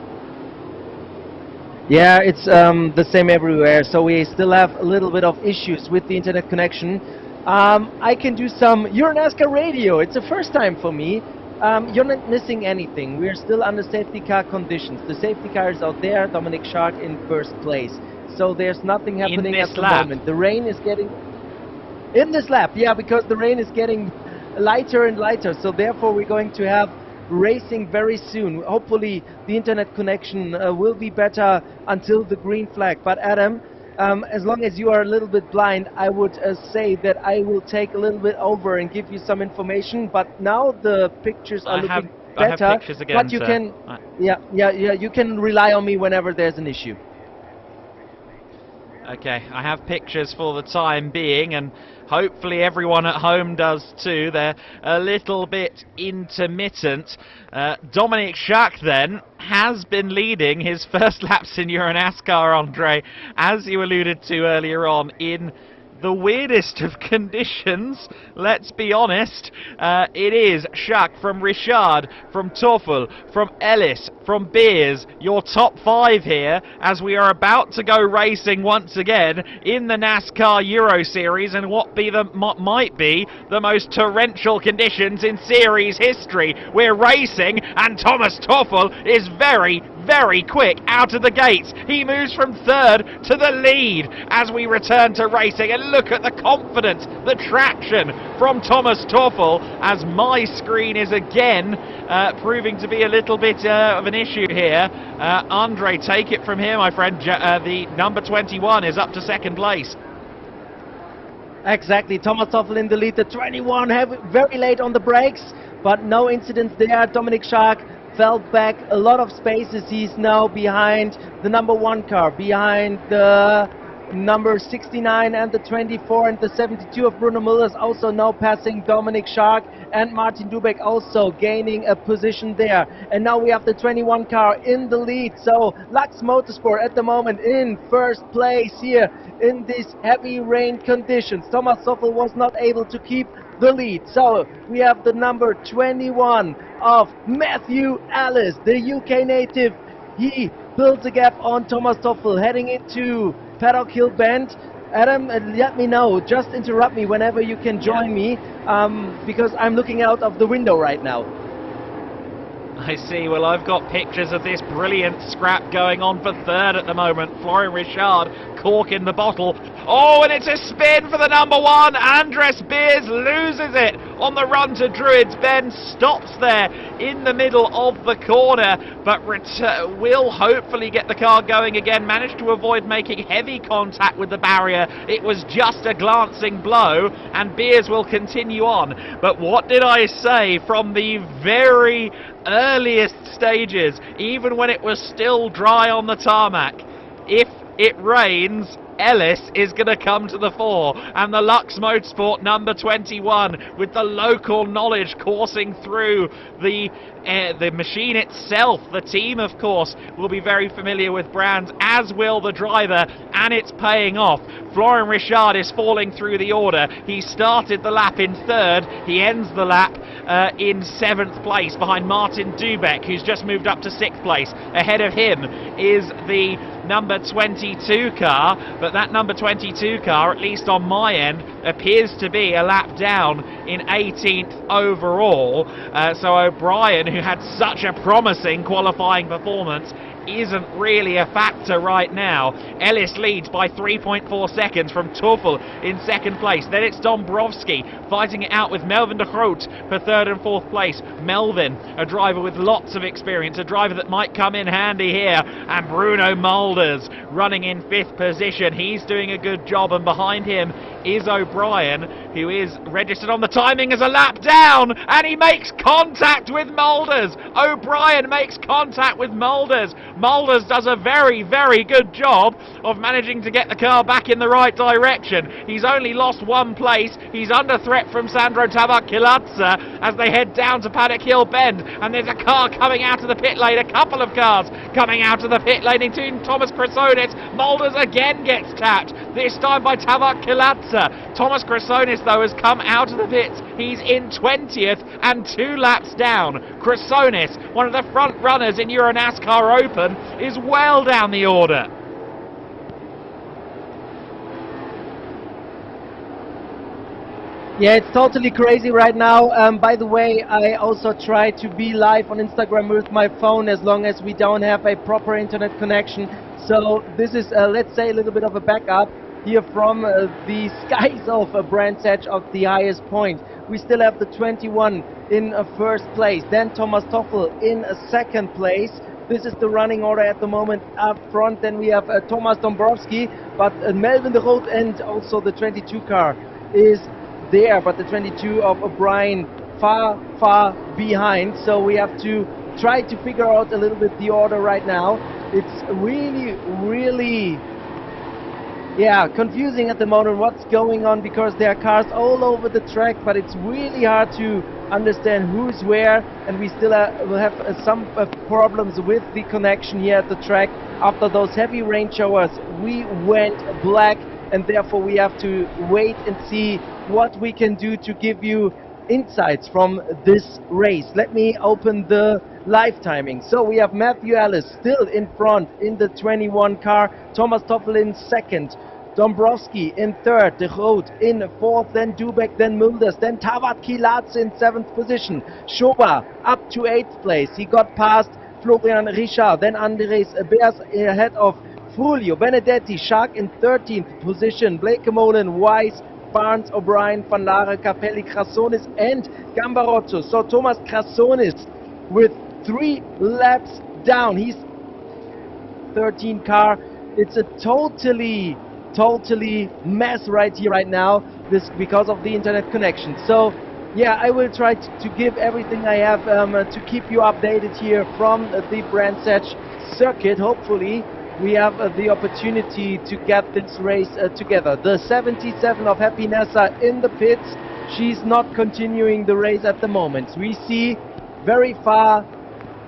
Yeah, it's the same everywhere, so we still have a little bit of issues with the internet connection. I can do some Euro NASCAR radio. It's the first time for me. You're not missing anything. We're still under safety car conditions. The safety car is out there, Dominic Schack in first place. So there's nothing happening at the moment. The rain is getting... In this lap, yeah, because the rain is getting lighter and lighter. So therefore we're going to have racing very soon. Hopefully the internet connection will be better until the green flag. But Adam, as long as you are a little bit blind, I would say that I will take a little bit over and give you some information. But now the pictures are looking better.
I have pictures again,
but you can, you can rely on me whenever there's an issue.
Okay, I have pictures for the time being, and hopefully everyone at home does too. They're a little bit intermittent. Dominic Schack then has been leading his first laps in Euro NASCAR, Andre, as you alluded to earlier on, in the weirdest of conditions, let's be honest. It is Schack from Richard, from Toffel, from Ellis, from Beers, your top 5 here, as we are about to go racing once again in the NASCAR Euro Series, and what might be the most torrential conditions in series history. We're racing, and Thomas Toffel is very, very quick out of the gates. He moves from 3rd to the lead as we return to racing, and look at the confidence, the traction from Thomas Toffel, as my screen is again proving to be a little bit of an issue here. Andre, take it from here, my friend. The number 21 is up to 2nd place.
Exactly, Thomas Toffel in the lead, the 21 very late on the brakes, but no incidents there. Dominic Shark fell back a lot of spaces. He's now behind the number 1 car, behind the number 69 and the 24 and the 72 of Bruno Müllers, also now passing Dominic Shark, and Martin Dubeck also gaining a position there. And now we have the 21 car in the lead, so Lux Motorsport at the moment in first place here in these heavy rain conditions. Thomas Toffel was not able to keep the lead, so we have the number 21 of Matthew Ellis, the UK native. He builds a gap on Thomas Toffel heading into Paddock Hill Bend. Adam, let me know, just interrupt me whenever you can join me, because I'm looking out of the window right now.
I see. Well, I've got pictures of this brilliant scrap going on for third at the moment. Florian Richard, cork in the bottle. Oh, and it's a spin for the number 1. Andres Beers loses it on the run to Druids Bend, stops there in the middle of the corner, but will hopefully get the car going again. Managed to avoid making heavy contact with the barrier. It was just a glancing blow, and Beers will continue on. But what did I say from the very earliest stages, even when it was still dry on the tarmac? If it rains, Ellis is going to come to the fore, and the Lux Motorsport number 21 with the local knowledge coursing through the machine itself. The team, of course, will be very familiar with brands, as will the driver, and it's paying off. Florian Richard is falling through the order. He started the lap in third. He ends the lap in 7th place behind Martin Dubeck, who's just moved up to 6th place. Ahead of him is the number 22 car, but that number 22 car, at least on my end, appears to be a lap down in 18th overall. So O'Brien, who had such a promising qualifying performance, isn't really a factor right now. Ellis leads by 3.4 seconds from Toffel in 2nd place. Then it's Dombrowski fighting it out with Melvin de Groot for 3rd and 4th place. Melvin, a driver with lots of experience, a driver that might come in handy here. And Bruno Mulders running in 5th position. He's doing a good job, and behind him is O'Brien, who is registered on the timing as a lap down, and he makes contact with Mulders. O'Brien makes contact with Mulders. Mulders does a very, very good job of managing to get the car back in the right direction. He's only lost 1 place. He's under threat from Sandro Tabak-Kilatsa as they head down to Paddock Hill Bend, and there's a car coming out of the pit lane, a couple of cars coming out of the pit lane, including Thomas Chrysonis. Mulders again gets tapped, this time by Tabak-Kilatsa. Thomas Chrysonis, though, has come out of the pits. He's in 20th and 2 laps down. Chrysonis, one of the front runners in Euro NASCAR Open, is well down the order.
Yeah, it's totally crazy right now. By the way, I also try to be live on Instagram with my phone as long as we don't have a proper internet connection. So this is, let's say, a little bit of a backup here from the skies of Brands Hatch of the highest point. We still have the 21 in 1st place, then Thomas Toffel in 2nd place. This is the running order at the moment up front. Then we have Thomas Dombrowski, but Melvin de Groot and also the 22 car is there, but the 22 of O'Brien far behind. So we have to try to figure out a little bit the order right now. It's really confusing at the moment what's going on, because there are cars all over the track, but it's really hard to understand who's where, and we still will have some problems with the connection here at the track. After those heavy rain showers, we went black, and therefore we have to wait and see what we can do to give you insights from this race. Let me open the live timing. So we have Matthew Ellis still in front in the 21 car, Thomas Toffel in 2nd, Dombrowski in 3rd, De Groot in 4th, then Dubeck, then Mulders, then Tabak-Kilatsa in 7th position. Schober up to 8th place. He got past Florian Richard, then Andres Beers ahead of Fulvio Benedetti. Shark in 13th position. Blake Mullen, Weiss, Barnes, O'Brien, Van Laren, Capelli, Chrysonis and Gambarotto. So Thomas Chrysonis with 3 laps down. He's 13 car. It's a totally mess right here right now. this because of the internet connection. So yeah, I will try to give everything I have to keep you updated here from the Brands Hatch circuit. Hopefully we have the opportunity to get this race together. The 77 of Happy Nessa in the pits. She's not continuing the race at the moment. We see very far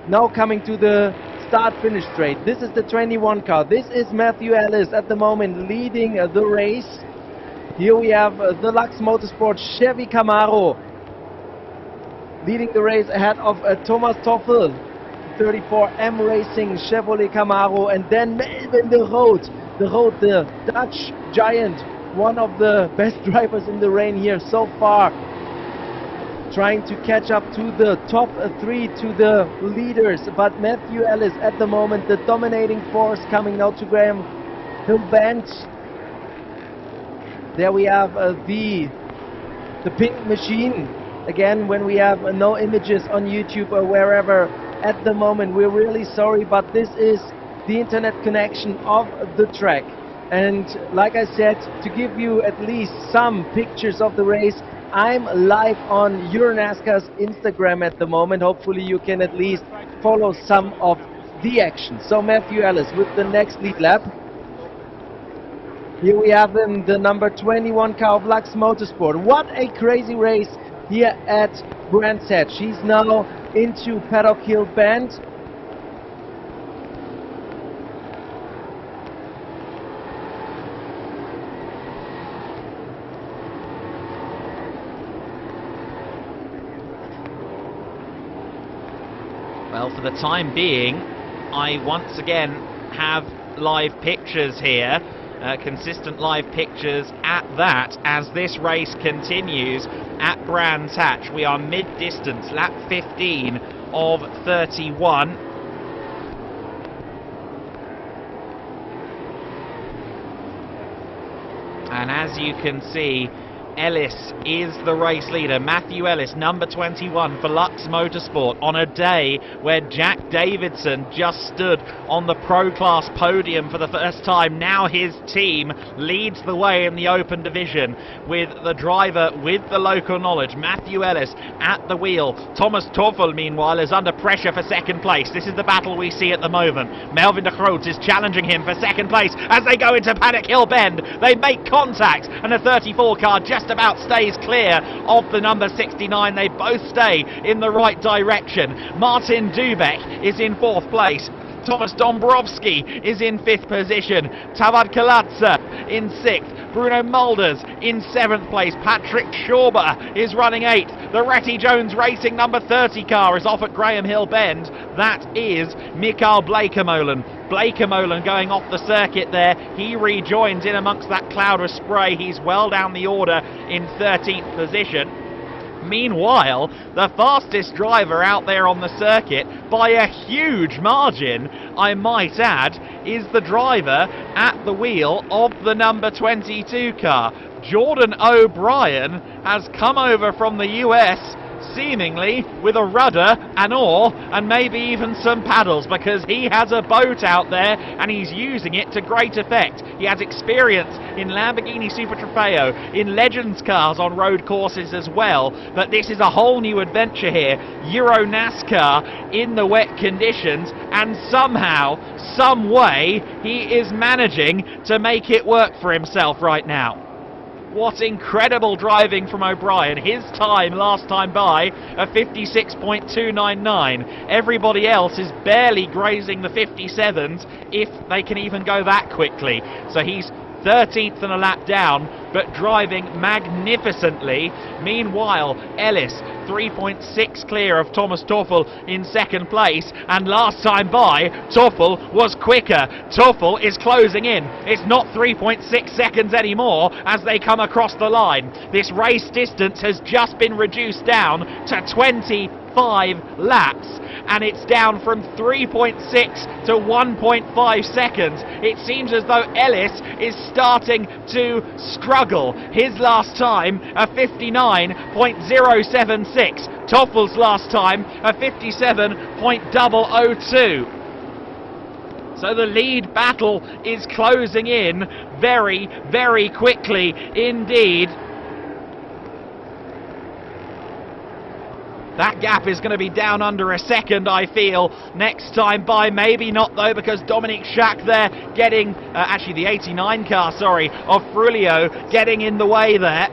now coming to the start-finish straight. This is the 21 car. This is Matthew Ellis at the moment leading the race. Here we have the Lux Motorsport Chevy Camaro leading the race ahead of Thomas Toffel, 34M Racing Chevrolet Camaro, and then Melvin the Dutch giant, one of the best drivers in the rain here so far, trying to catch up to the top three, to the leaders. But Matthew Ellis at the moment the dominating force, coming now to Graham Hill Bend. There we have the pink machine. Again, when we have no images on YouTube or wherever at the moment, we're really sorry, but this is the internet connection of the track. And like I said, to give you at least some pictures of the race, I'm live on NASCAR's Instagram at the moment. Hopefully you can at least follow some of the action. So Matthew Ellis with the next lead lap. Here we have him, the number 21 car of Lux Motorsport. What a crazy race here at Brands Hatch. He's now into Paddock Hill Bend.
Well, for the time being, I once again have live pictures here, consistent live pictures at that, as this race continues at Brands Hatch. We are mid-distance, lap 15 of 31. And as you can see, Ellis is the race leader. Matthew Ellis, number 21 for Lux Motorsport, on a day where Jack Davidson just stood on the Pro Class podium for the first time. Now his team leads the way in the open division with the driver with the local knowledge, Matthew Ellis, at the wheel. Thomas Toffel, meanwhile, is under pressure for second place. This is the battle we see at the moment. Melvin de Groot is challenging him for second place as they go into Paddock Hill Bend. They make contact, and the 34 car just about stays clear of the number 69. They both stay in the right direction. Martin Dubeck is in fourth place. Thomas Dombrowski is in fifth position. Tavad Kalatsa in sixth. Bruno Mulders in seventh place. Patrick Schauber is running eighth. The Retty Jones Racing number 30 car is off at Graham Hill Bend. That is Mikael Blakemolen. Blakemolen going off the circuit there. He rejoins in amongst that cloud of spray. He's well down the order in 13th position. Meanwhile, the fastest driver out there on the circuit, by a huge margin, I might add, is the driver at the wheel of the number 22 car. Jordan O'Brien has come over from the US, seemingly with a rudder, an oar, and maybe even some paddles, because he has a boat out there and he's using it to great effect. He has experience in Lamborghini Super Trofeo, in Legends cars on road courses as well, but this is a whole new adventure here. Euro NASCAR in the wet conditions, and somehow, some way, he is managing to make it work for himself right now. What incredible driving from O'Brien. His time last time by, a 56.299. Everybody else is barely grazing the 57s, if they can even go that quickly. So he's 13th and a lap down, but driving magnificently. Meanwhile, Ellis 3.6 clear of Thomas Toffel in second place, and last time by, Toffel was quicker. Toffel is closing in. It's not 3.6 seconds anymore as they come across the line. This race distance has just been reduced down to 25 laps, and it's down from 3.6 to 1.5 seconds. It seems as though Ellis is starting to struggle. His last time, a 59.076. Toffel's last time, a 57.002. So the lead battle is closing in very, very quickly indeed. That gap is going to be down under a second, I feel, next time by. Maybe not, though, because Dominic Schack there getting, actually the 89 car, sorry, of Frulio getting in the way there.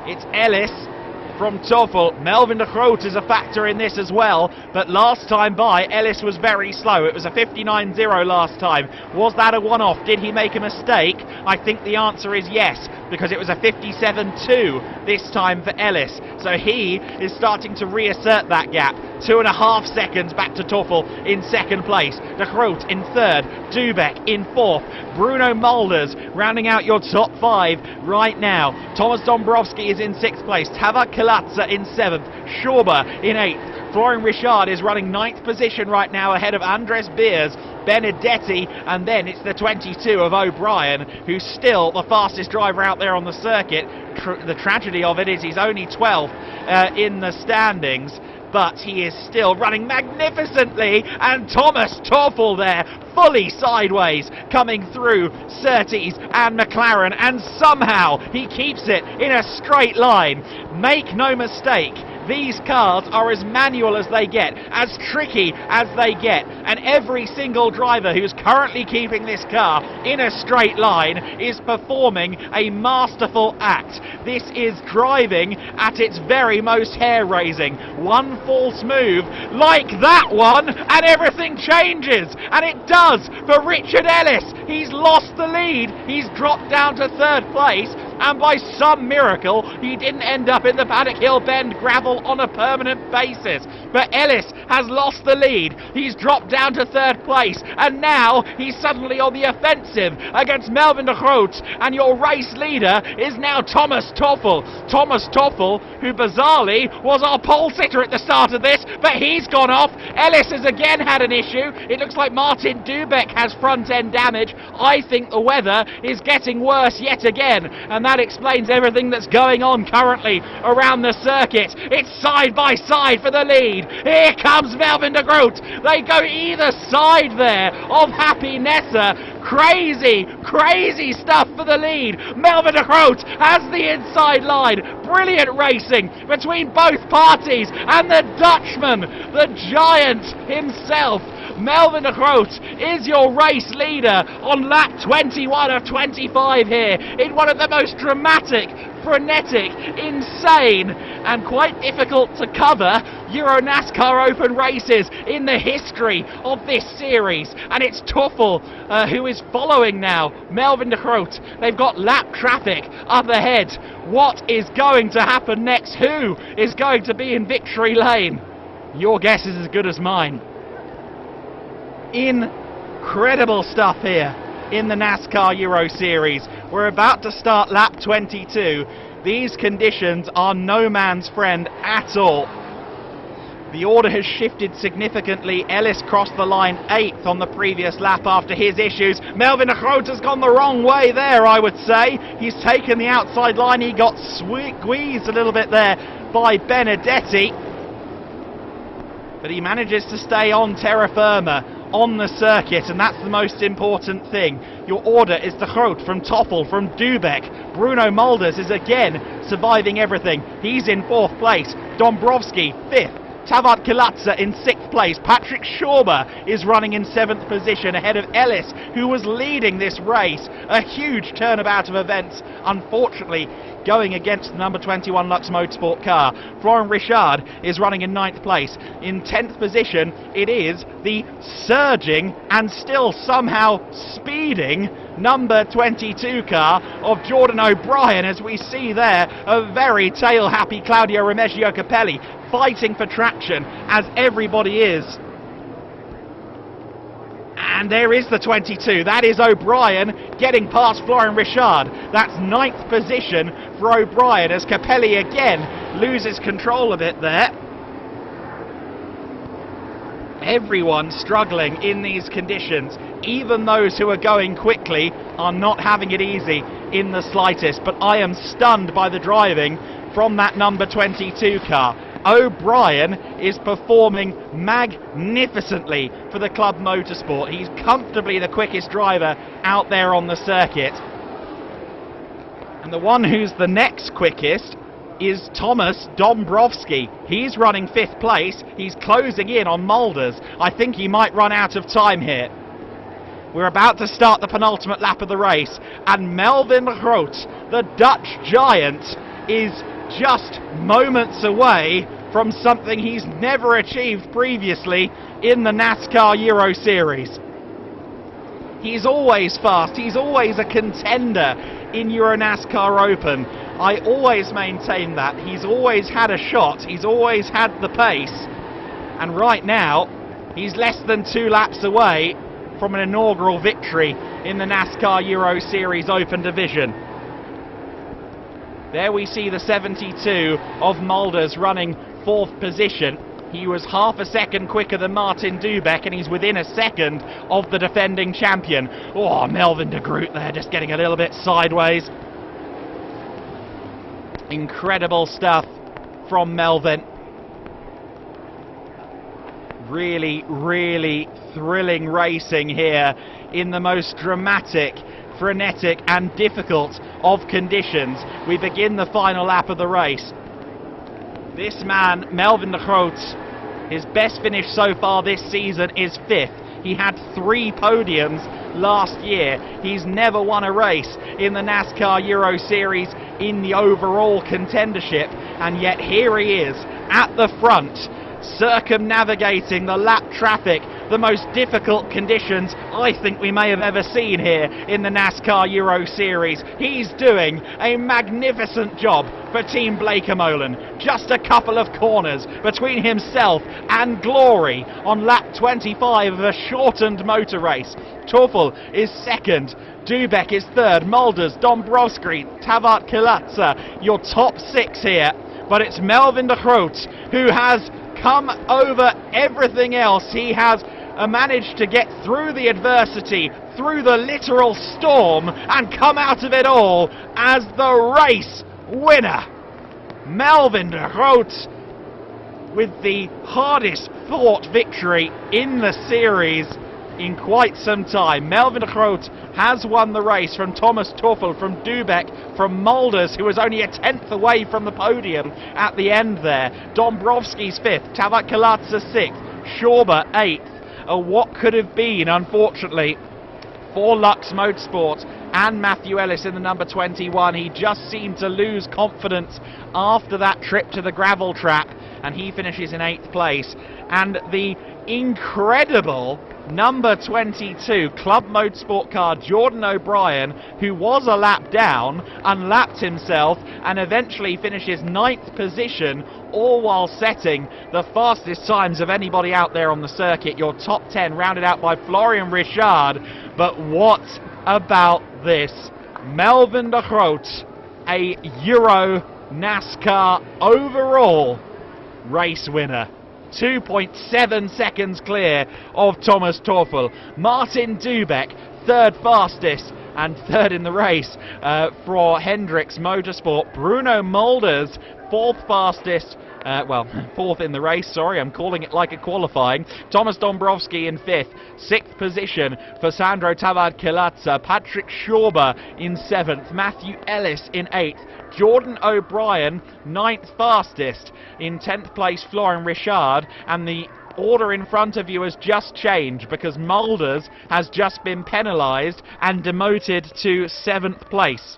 It's Ellis from Toffel. Melvin de Groot is a factor in this as well, but last time by, Ellis was very slow. It was a 59.0 last time. Was that a one-off? Did he make a mistake? I think the answer is yes, because it was a 57.2 this time for Ellis. So he is starting to reassert that gap. 2.5 seconds back to Toffel in second place. De Groot in third. Dubeck in fourth. Bruno Mulders rounding out your top 5 right now. Thomas Dombrowski is in 6th place. Tavat Kalatza in 7th. Schauber in 8th. Florian Richard is running 9th position right now ahead of Andres Beers, Benedetti, and then it's the 22 of O'Brien, who's still the fastest driver out there on the circuit. The tragedy of it is he's only 12th in the standings, but he is still running magnificently, and Thomas Toffel there, fully sideways, coming through Surtees and McLaren, and somehow he keeps it in a straight line. Make no mistake, these cars are as manual as they get, as tricky as they get, and every single driver who's currently keeping this car in a straight line is performing a masterful act. This is driving at its very most hair-raising. One false move like that one and everything changes, and it does for Richard Ellis. He's lost the lead, he's dropped down to 3rd place, and by some miracle he didn't end up in the Paddock Hill Bend gravel on a permanent basis. But Ellis has lost the lead, he's dropped down to 3rd place, and now he's suddenly on the offensive against Melvin de Groot, and your race leader is now Thomas Toffel. Thomas Toffel, who bizarrely was our pole sitter at the start of this, but he's gone off. Ellis has again had an issue. It looks like Martin Dubeck has front end damage. I think the weather is getting worse yet again, and that explains everything that's going on currently around the circuit. It's side by side for the lead. Here comes Melvin de Groot. They go either side there of Happy Nessa. Crazy, crazy stuff for the lead. Melvin de Groot has the inside line. Brilliant racing between both parties, and the Dutchman, the giant himself, Melvin de Groot, is your race leader on lap 21 of 25 here in one of the most dramatic, frenetic, insane, and quite difficult to cover Euro NASCAR Open races in the history of this series. And it's Toffel who is following now Melvin de Groot. They've got lap traffic up ahead. What is going to happen next? Who is going to be in victory lane? Your guess is as good as mine. Incredible stuff here in the NASCAR Euro Series. We're about to start lap 22. These conditions are no man's friend at all. The order has shifted significantly. Ellis crossed the line 8th on the previous lap after his issues. Melvin de Groot has gone the wrong way there, I would say. He's taken the outside line. He got squeezed a little bit there by Benedetti, but he manages to stay on terra firma on the circuit, and that's the most important thing. Your order is de Groot from Toffel, from Dubeck. Bruno Mulders is again surviving everything. He's in 4th place. Dombrowski 5th. Tavat Kalatza in 6th place. Patrick Schauber is running in 7th position ahead of Ellis, who was leading this race. A huge turnabout of events, unfortunately, going against the number 21 Lux Motorsport car. Florian Richard is running in 9th place. In 10th position, it is the surging and still somehow speeding number 22 car of Jordan O'Brien, as we see there a very tail-happy Claudio Remigio Capelli fighting for traction, as everybody is. And there is the 22. That is O'Brien getting past Florian Richard. That's 9th position for O'Brien, as Capelli again loses control of it there. Everyone struggling in these conditions. Even those who are going quickly are not having it easy in the slightest. But I am stunned by the driving from that number 22 car. O'Brien is performing magnificently for the Club Motorsport. He's comfortably the quickest driver out there on the circuit. And the one who's the next quickest is Thomas Dombrowski. He's running 5th place. He's closing in on Mulders. I think he might run out of time here. We're about to start the penultimate lap of the race, and Melvin Groot, the Dutch giant, is just moments away from something he's never achieved previously in the NASCAR Euro Series. He's always fast, he's always a contender in Euro NASCAR Open. I always maintain that. He's always had a shot, he's always had the pace, and right now he's less than 2 laps away from an inaugural victory in the NASCAR Euro Series Open Division. There we see the 72 of Mulders running 4th position. He was half a second quicker than Martin Dubeck, and he's within a second of the defending champion. Oh, Melvin de Groot there, just getting a little bit sideways. Incredible stuff from Melvin. Really, really thrilling racing here in the most dramatic, frenetic and difficult of conditions. We begin the final lap of the race. This man, Melvin de Groot, his best finish so far this season is 5th. He had 3 podiums last year. He's never won a race in the NASCAR Euro Series in the overall contendership, and yet here he is at the front, circumnavigating the lap traffic, the most difficult conditions I think we may have ever seen here in the NASCAR Euro Series. He's doing a magnificent job for Team Blackamolen. Just a couple of corners between himself and glory on lap 25 of a shortened motor race. Teufel is 2nd, Dubeck is 3rd, Mulders, Dombrowski, Tavart Kilatsa, your top 6 here. But it's Melvin de Groot who has come over everything else. He has managed to get through the adversity, through the literal storm, and come out of it all as the race winner. Melvin de Groot with the hardest fought victory in the series in quite some time. Melvin de Groot has won the race from Thomas Teufel, from Dubeck, from Mulders, who was only a 10th away from the podium at the end there. Dombrowski's 5th, Tavart Kilatsa 6th, Schauber 8th. What could have been, unfortunately, for Lux Motorsport and Matthew Ellis in the number 21. He just seemed to lose confidence after that trip to the gravel trap, and he finishes in 8th place. And the incredible number 22 Club Motorsport car Jordan O'Brien, who was a lap down, unlapped himself and eventually finishes 9th position, all while setting the fastest times of anybody out there on the circuit. Your top 10 rounded out by Florian Richard. But what about this? Melvin de Groot, a Euro NASCAR overall race winner. 2.7 seconds clear of Thomas Teufel. Martin Dubeck, 3rd fastest and 3rd in the race for Hendrix Motorsport. Bruno Mulders, 4th fastest, 4th in the race, sorry, I'm calling it like a qualifying. Thomas Dombrowski in 5th, 6th position for Sandro Tavart Kilatsa. Patrick Schauber in 7th, Matthew Ellis in 8th, Jordan O'Brien 9th fastest, in 10th place Florian Richard, and the order in front of you has just changed because Mulders has just been penalised and demoted to 7th place.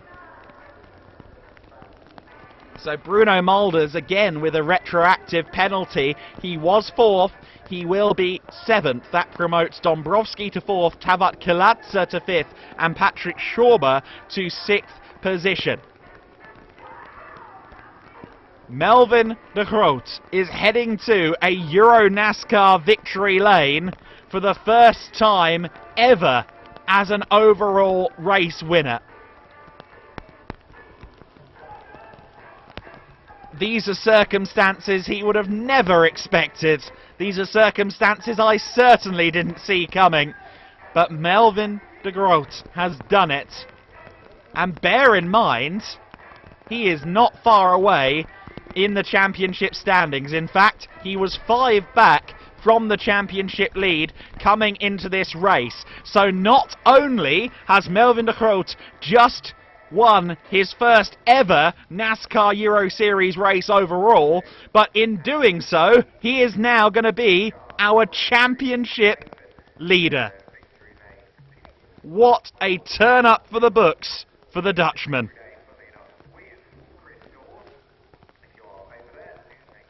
So Bruno Mulders again with a retroactive penalty. He was 4th, he will be 7th. That promotes Dombrowski to 4th, Tavart Kilatsa to 5th, and Patrick Schauber to 6th position. Melvin de Groot is heading to a Euro NASCAR victory lane for the first time ever as an overall race winner. These are circumstances he would have never expected. These are circumstances I certainly didn't see coming. But Melvin de Groot has done it. And bear in mind, he is not far away in the championship standings. In fact, he was 5 back from the championship lead coming into this race. So not only has Melvin de Groot just won his first ever NASCAR Euro Series race overall, but in doing so, he is now going to be our championship leader. What a turn up for the books for the Dutchman.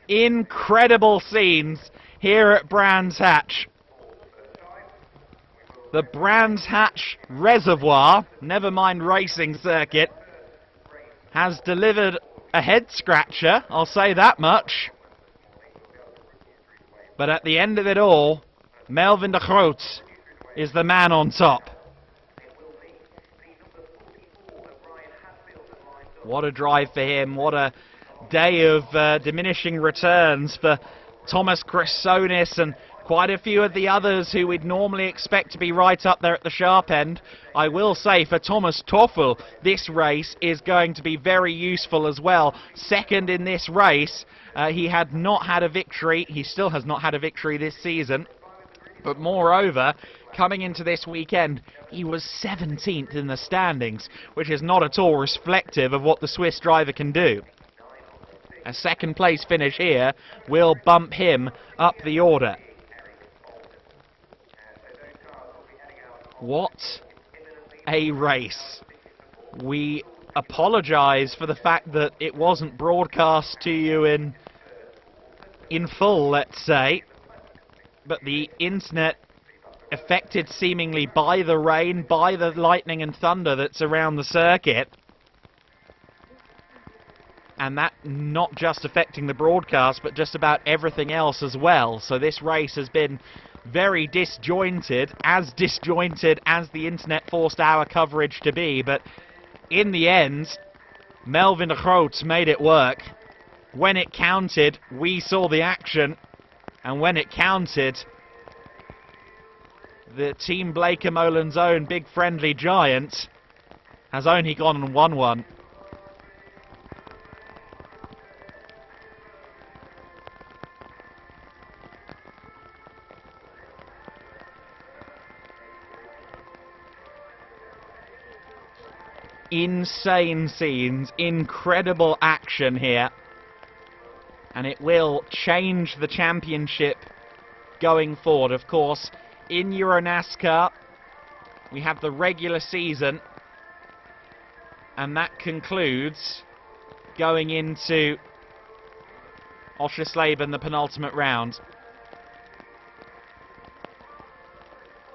Incredible scenes here at Brands Hatch. The Brands Hatch Reservoir, never mind racing circuit, has delivered a head scratcher, I'll say that much. But at the end of it all, Melvin de Groot is the man on top. What a drive for him, what a day of diminishing returns for Thomas Chrysonis and quite a few of the others who we'd normally expect to be right up there at the sharp end. I will say for Thomas Toffel, this race is going to be very useful as well. Second in this race, he had not had a victory. He still has not had a victory this season. But moreover, coming into this weekend, he was 17th in the standings, which is not at all reflective of what the Swiss driver can do. A second place finish here will bump him up the order. What a race. We apologise for the fact that it wasn't broadcast to you in full, let's say, but the internet, affected seemingly by the rain, by the lightning and thunder that's around the circuit, and that not just affecting the broadcast but just about everything else as well. So this race has been very disjointed as the internet forced our coverage to be, but in the end Melvin de Groot made it work. When it counted, we saw the action, and when it counted, the Team Blakemolen's own big friendly giant has only gone and won one. Insane scenes, incredible action here, and it will change the championship going forward. Of course, in Euro NASCAR we have the regular season, and that concludes going into Oschersleben, the penultimate round.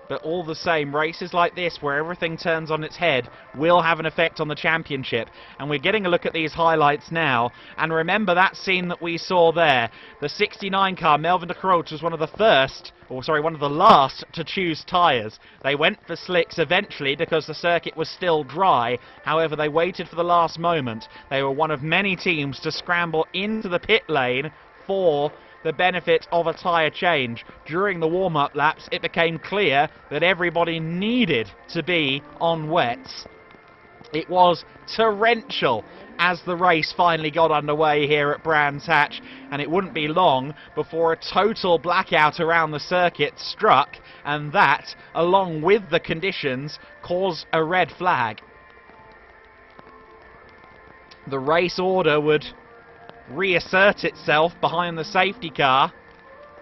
But all the same, races like this, where everything turns on its head, will have an effect on the championship. And we're getting a look at these highlights now. And remember that scene that we saw there. The 69 car, Melvin de Groot, was one of the last to choose tyres. They went for slicks eventually because the circuit was still dry. However, they waited for the last moment. They were one of many teams to scramble into the pit lane for the benefit of a tyre change. During the warm-up laps, it became clear that everybody needed to be on wets. It was torrential as the race finally got underway here at Brands Hatch, and it wouldn't be long before a total blackout around the circuit struck, and that, along with the conditions, caused a red flag. The race order would reassert itself behind the safety car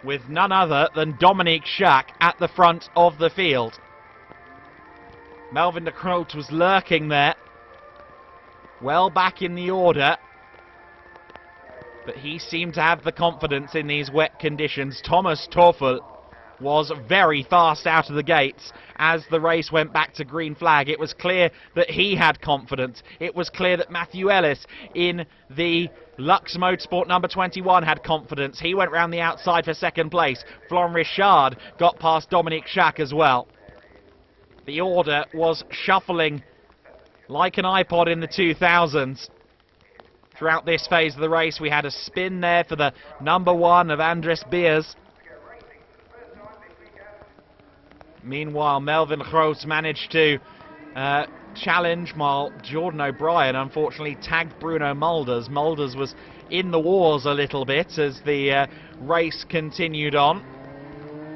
with none other than Dominique Schack at the front of the field. Melvin de Groot was lurking there, well back in the order, but he seemed to have the confidence in these wet conditions. Thomas Toffel was very fast out of the gates as the race went back to green flag. It was clear that he had confidence. It was clear that Matthew Ellis in the Lux Motorsport number 21 had confidence. He went round the outside for second place. Florent Richard got past Dominique Schack as well. The order was shuffling like an iPod in the 2000s. Throughout this phase of the race, we had a spin there for the number 1 of Andres Beers. Meanwhile, Melvin de Groot managed to challenge, while Jordan O'Brien unfortunately tagged Bruno Mulders. Mulders was in the wars a little bit as the race continued on.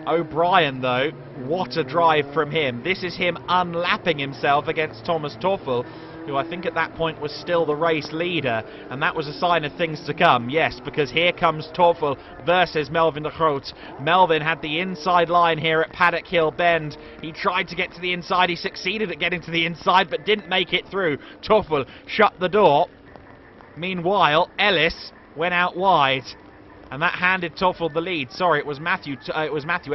O'Brien, though, what a drive from him. This is him unlapping himself against Thomas Toffel, who I think at that point was still the race leader, and that was a sign of things to come, yes, because here comes Toffel versus Melvin de Groot. Melvin had the inside line here at Paddock Hill Bend. He tried to get to the inside, he succeeded at getting to the inside, but didn't make it through. Toffel shut the door. Meanwhile, Ellis went out wide, and that handed Toffel the lead. Sorry, it was Matthew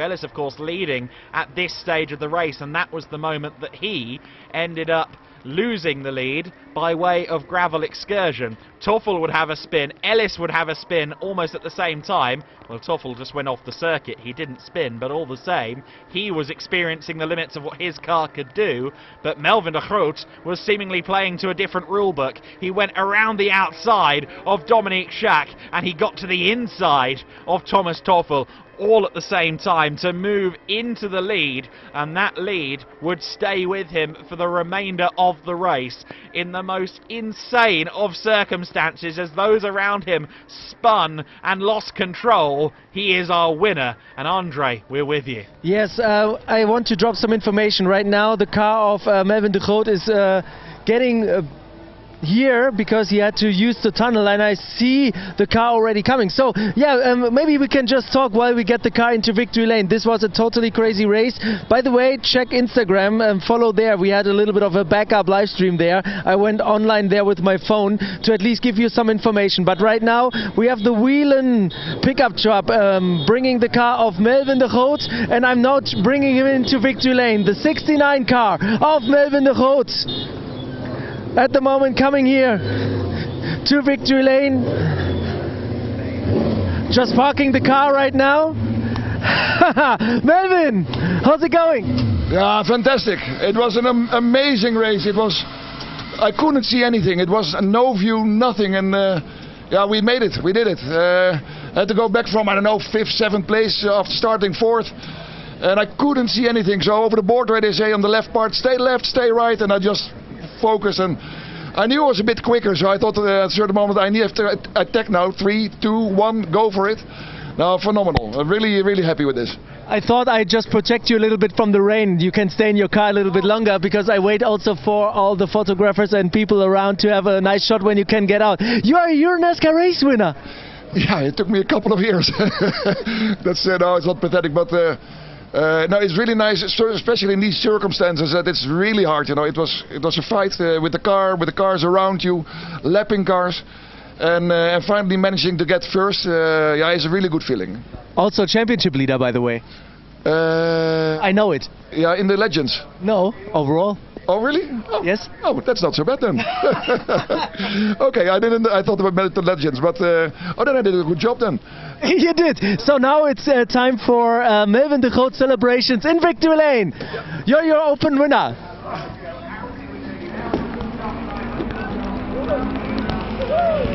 Ellis, of course, leading at this stage of the race, and that was the moment that he ended up losing the lead by way of gravel excursion. Toffel would have a spin, Ellis would have a spin almost at the same time. Well, Toffel just went off the circuit, he didn't spin, but all the same, he was experiencing the limits of what his car could do, but Melvin de Groot was seemingly playing to a different rule book. He went around the outside of Dominique Schack, and he got to the inside of Thomas Toffel, all at the same time, to move into the lead, and that lead would stay with him for the remainder of the race in the most insane of circumstances. As those around him spun and lost control, he is our winner. And Andre, we're with you.
Yes, I want to drop some information right now. The car of Melvin de Groot is getting here because he had to use the tunnel, and I see the car already coming. So yeah, maybe we can just talk while we get the car into victory lane. This was a totally crazy race. By the way, check Instagram and follow there. We had a little bit of a backup live stream there. I went online there with my phone to at least give you some information. But right now we have the Whelan pickup truck bringing the car of Melvin de Groot, and I'm now bringing him into victory lane. The 69 car of Melvin de Groot at the moment coming here to victory lane. Just parking the car right now. Melvin, how's it going?
Yeah, fantastic. It was an amazing race. It was, I couldn't see anything. It was no view, nothing, and yeah, we made it. We did it. Had to go back from, I don't know, 5th, 7th place after starting 4th. And I couldn't see anything. So over the board where they say on the left part, stay left, stay right, and I just focus, and I knew I was a bit quicker, so I thought at a certain moment I need to attack now. 3, 2, 1, go for it. Now, phenomenal. I'm really, really happy with this.
I thought I'd just protect you a little bit from the rain. You can stay in your car a little bit longer, because I wait also for all the photographers and people around to have a nice shot when you can get out. You're a NASCAR race winner.
Yeah, it took me a couple of years. That's no, it's not pathetic, but no, it's really nice, especially in these circumstances. That it's really hard. You know, it was a fight with the cars around you, lapping cars, and finally managing to get first. Yeah, it's a really good feeling.
Also championship leader, by the way. I know it.
Yeah, in the Legends.
No, overall.
Oh really? Oh.
Yes.
Oh, that's not so bad then. Okay, I thought about the Legends, but oh, then I did a good job then.
You did. So now it's time for Melvin de Groot celebrations in victory lane. You're your open winner.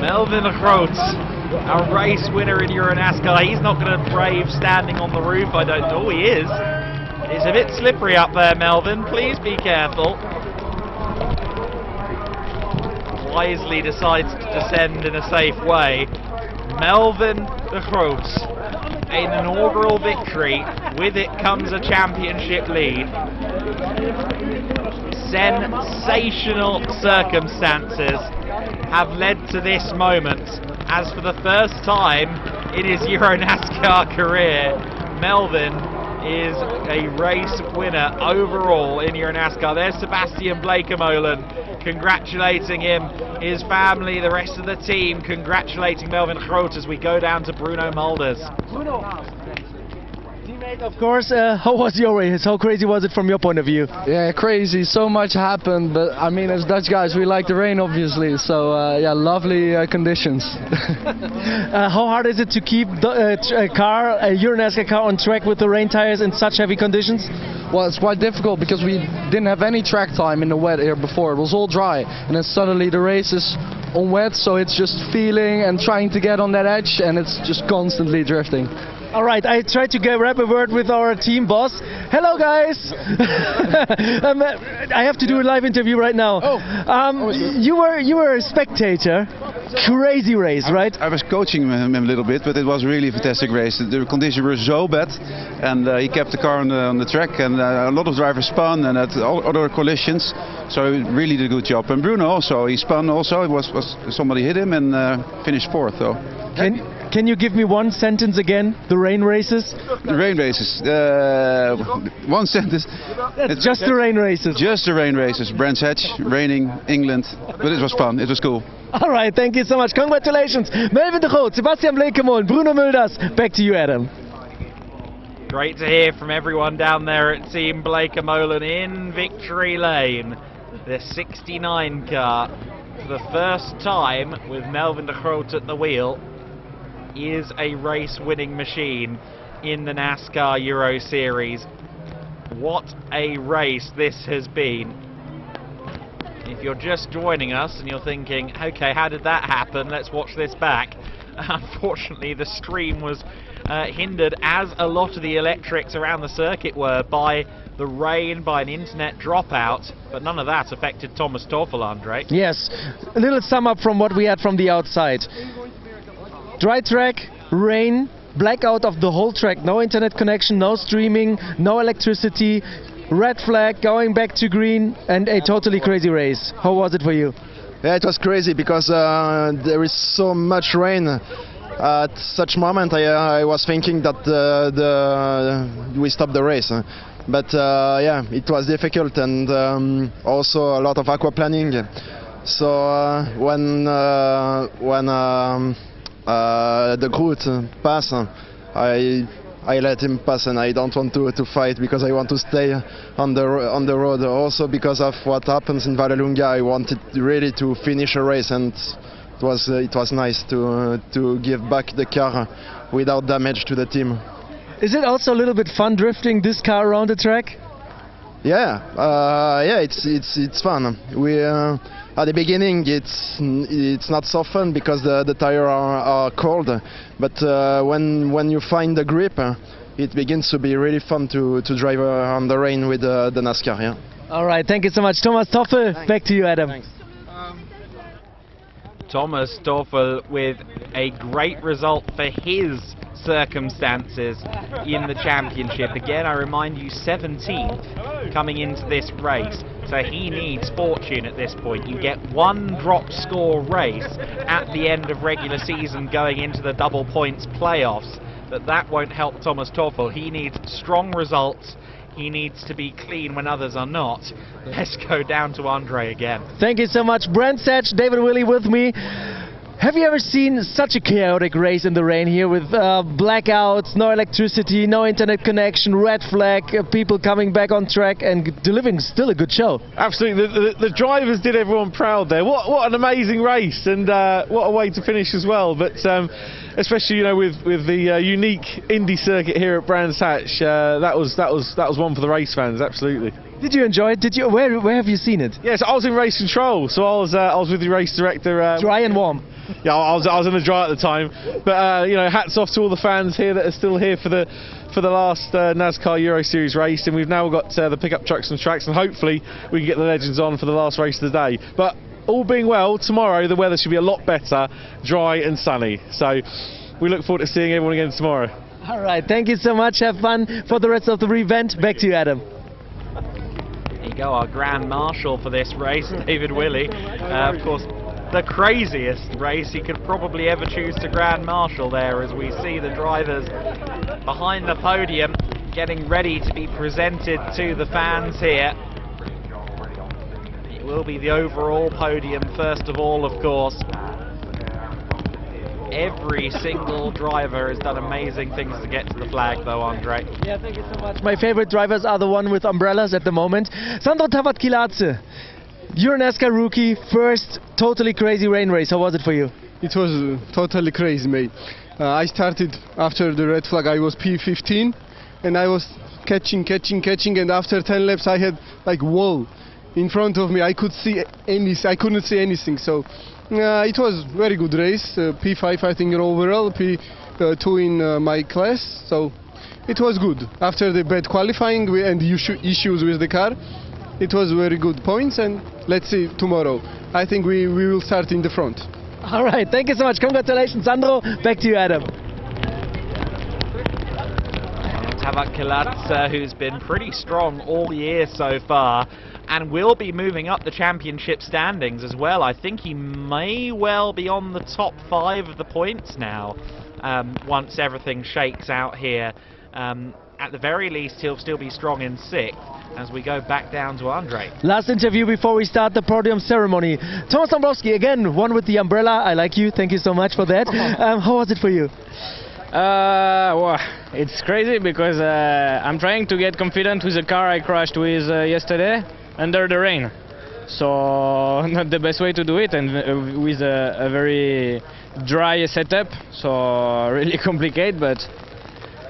Melvin de Groot, our race winner in Euro NASCAR. He's not going to brave standing on the roof. I don't know. He is. It's a bit slippery up there, Melvin. Please be careful. Wisely decides to descend in a safe way. Melvin de Groot, an inaugural victory. With it comes a championship lead. Sensational circumstances have led to this moment, as for the first time in his Euro NASCAR career, Melvin is a race winner overall in Euro NASCAR. There's Sebastian Blakemolen congratulating him, his family, the rest of the team congratulating Melvin de Groot as we go down to Bruno Mulders.
Bruno, teammate, of course, how was your race? How crazy was it from your point of view?
Yeah, crazy. So much happened, but I mean, as Dutch guys, we like the rain, obviously. So yeah, lovely conditions.
How hard is it to keep a Euro NASCAR car on track with the rain tires in such heavy conditions?
Well, it's quite difficult because we didn't have any track time in the wet here before. It was all dry, and then suddenly the race is on wet, so it's just feeling and trying to get on that edge, and it's just constantly drifting.
All right, I tried to grab a word with our team boss. Hello, guys. I have to do a live interview right now. You were a spectator. Crazy race, right?
I was coaching him a little bit, but it was really a fantastic race. The conditions were so bad, and he kept the car on the track, and a lot of drivers spun and had other collisions. So he really did a good job. And Bruno also, he spun also. It was somebody hit him and finished fourth. So.
Can you give me one sentence again? The rain races?
The rain races. One sentence.
It's just the rain races.
Just the rain races. Brands Hatch, raining, England. But it was fun. It was cool.
All right, thank you so much. Congratulations. Melvin de Groot, Sebastian Blekemolen, Bruno Mulders. Back to you, Adam.
Great to hear from everyone down there at Team Blekemolen in victory lane. The 69 car, for the first time with Melvin de Groot at the wheel, is a race-winning machine in the NASCAR Euro Series. What a race this has been. If you're just joining us and you're thinking, okay, how did that happen? Let's watch this back. Unfortunately, the stream was hindered, as a lot of the electrics around the circuit were, by the rain, by an internet dropout, but none of that affected Thomas Toffel, Andre.
Yes, a little sum up from what we had from the outside. Dry track, rain, blackout of the whole track, no internet connection, no streaming, no electricity, red flag going back to green, and a totally crazy race. How was it for you?
Yeah, it was crazy because there is so much rain. At such moment I was thinking that we stopped the race. But yeah, it was difficult, and also a lot of aquaplaning. So when the Groot pass, I let him pass, and I don't want to fight because I want to stay on the road. Also because of what happens in Vallelunga, I wanted really to finish a race, and it was nice to give back the car without damage to the team.
Is it also a little bit fun drifting this car around the track?
Yeah, yeah, it's fun. We at the beginning it's not so fun because the tires are cold, but when you find the grip, it begins to be really fun to drive on the rain with the NASCAR. Yeah.
All right, thank you so much, Thomas Toffel. Thanks. Back to you, Adam.
Thanks.
Thomas Toffel with a great result for his circumstances in the championship. Again, I remind you, 17th coming into this race, so he needs fortune at this point. You get one drop score race at the end of regular season going into the double points playoffs, but that won't help Thomas Toffel. He needs strong results. He needs to be clean when others are not. Let's go down to Andre again.
Thank you so much, Brent Satch, David Willey with me. Have you ever seen such a chaotic race in the rain here with blackouts, no electricity, no internet connection, red flag, people coming back on track and delivering still a good show?
Absolutely, the drivers did everyone proud there. What an amazing race, and what a way to finish as well. But especially, you know, with the unique Indy circuit here at Brands Hatch, that was one for the race fans. Absolutely.
Did you enjoy it? Did you? Where have you seen it?
Yes, I was in race control, so I was with the race director.
Dry and warm.
Yeah, I was in the dry at the time, but you know, hats off to all the fans here that are still here for the last NASCAR Euro Series race, and we've now got the pickup trucks and tracks, and hopefully we can get the legends on for the last race of the day. But all being well, tomorrow the weather should be a lot better, dry and sunny. So we look forward to seeing everyone again tomorrow.
All right, thank you so much. Have fun for the rest of the event. Back to you, Adam.
There you go, our Grand Marshal for this race, David Willey. Of course, the craziest race he could probably ever choose to Grand Marshal there, as we see the drivers behind the podium getting ready to be presented to the fans here. It will be the overall podium first of all, of course. Every single driver has done amazing things to get to the flag though, Andre.
Yeah, thank you so much. My favorite drivers are the one with umbrellas at the moment. Sandro Tabat-Kilatze, you're a NASCAR rookie, first totally crazy rain race. How was it for you?
It was totally crazy, mate. I started after the red flag. I was P15 and I was catching, and after 10 laps I had like wall in front of me. I couldn't see anything, so it was very good race. P5 I think overall, two in my class, so it was good. After the bad qualifying and issues with the car, it was very good points, and let's see tomorrow. I think we will start in the front.
All right, thank you so much. Congratulations, Sandro. Back to you, Adam.
Tavakkalac, who's been pretty strong all year so far, and will be moving up the championship standings as well. I think he may well be on the top 5 of the points now, once everything shakes out here. At the very least, he'll still be strong in 6th as we go back down to Andre.
Last interview before we start the podium ceremony. Thomas Dombrowski, again, won with the umbrella. I like you. Thank you so much for that. How was it for you?
Well, it's crazy because I'm trying to get confident with the car I crashed with yesterday under the rain. So not the best way to do it, and with a very dry setup, so really complicated, but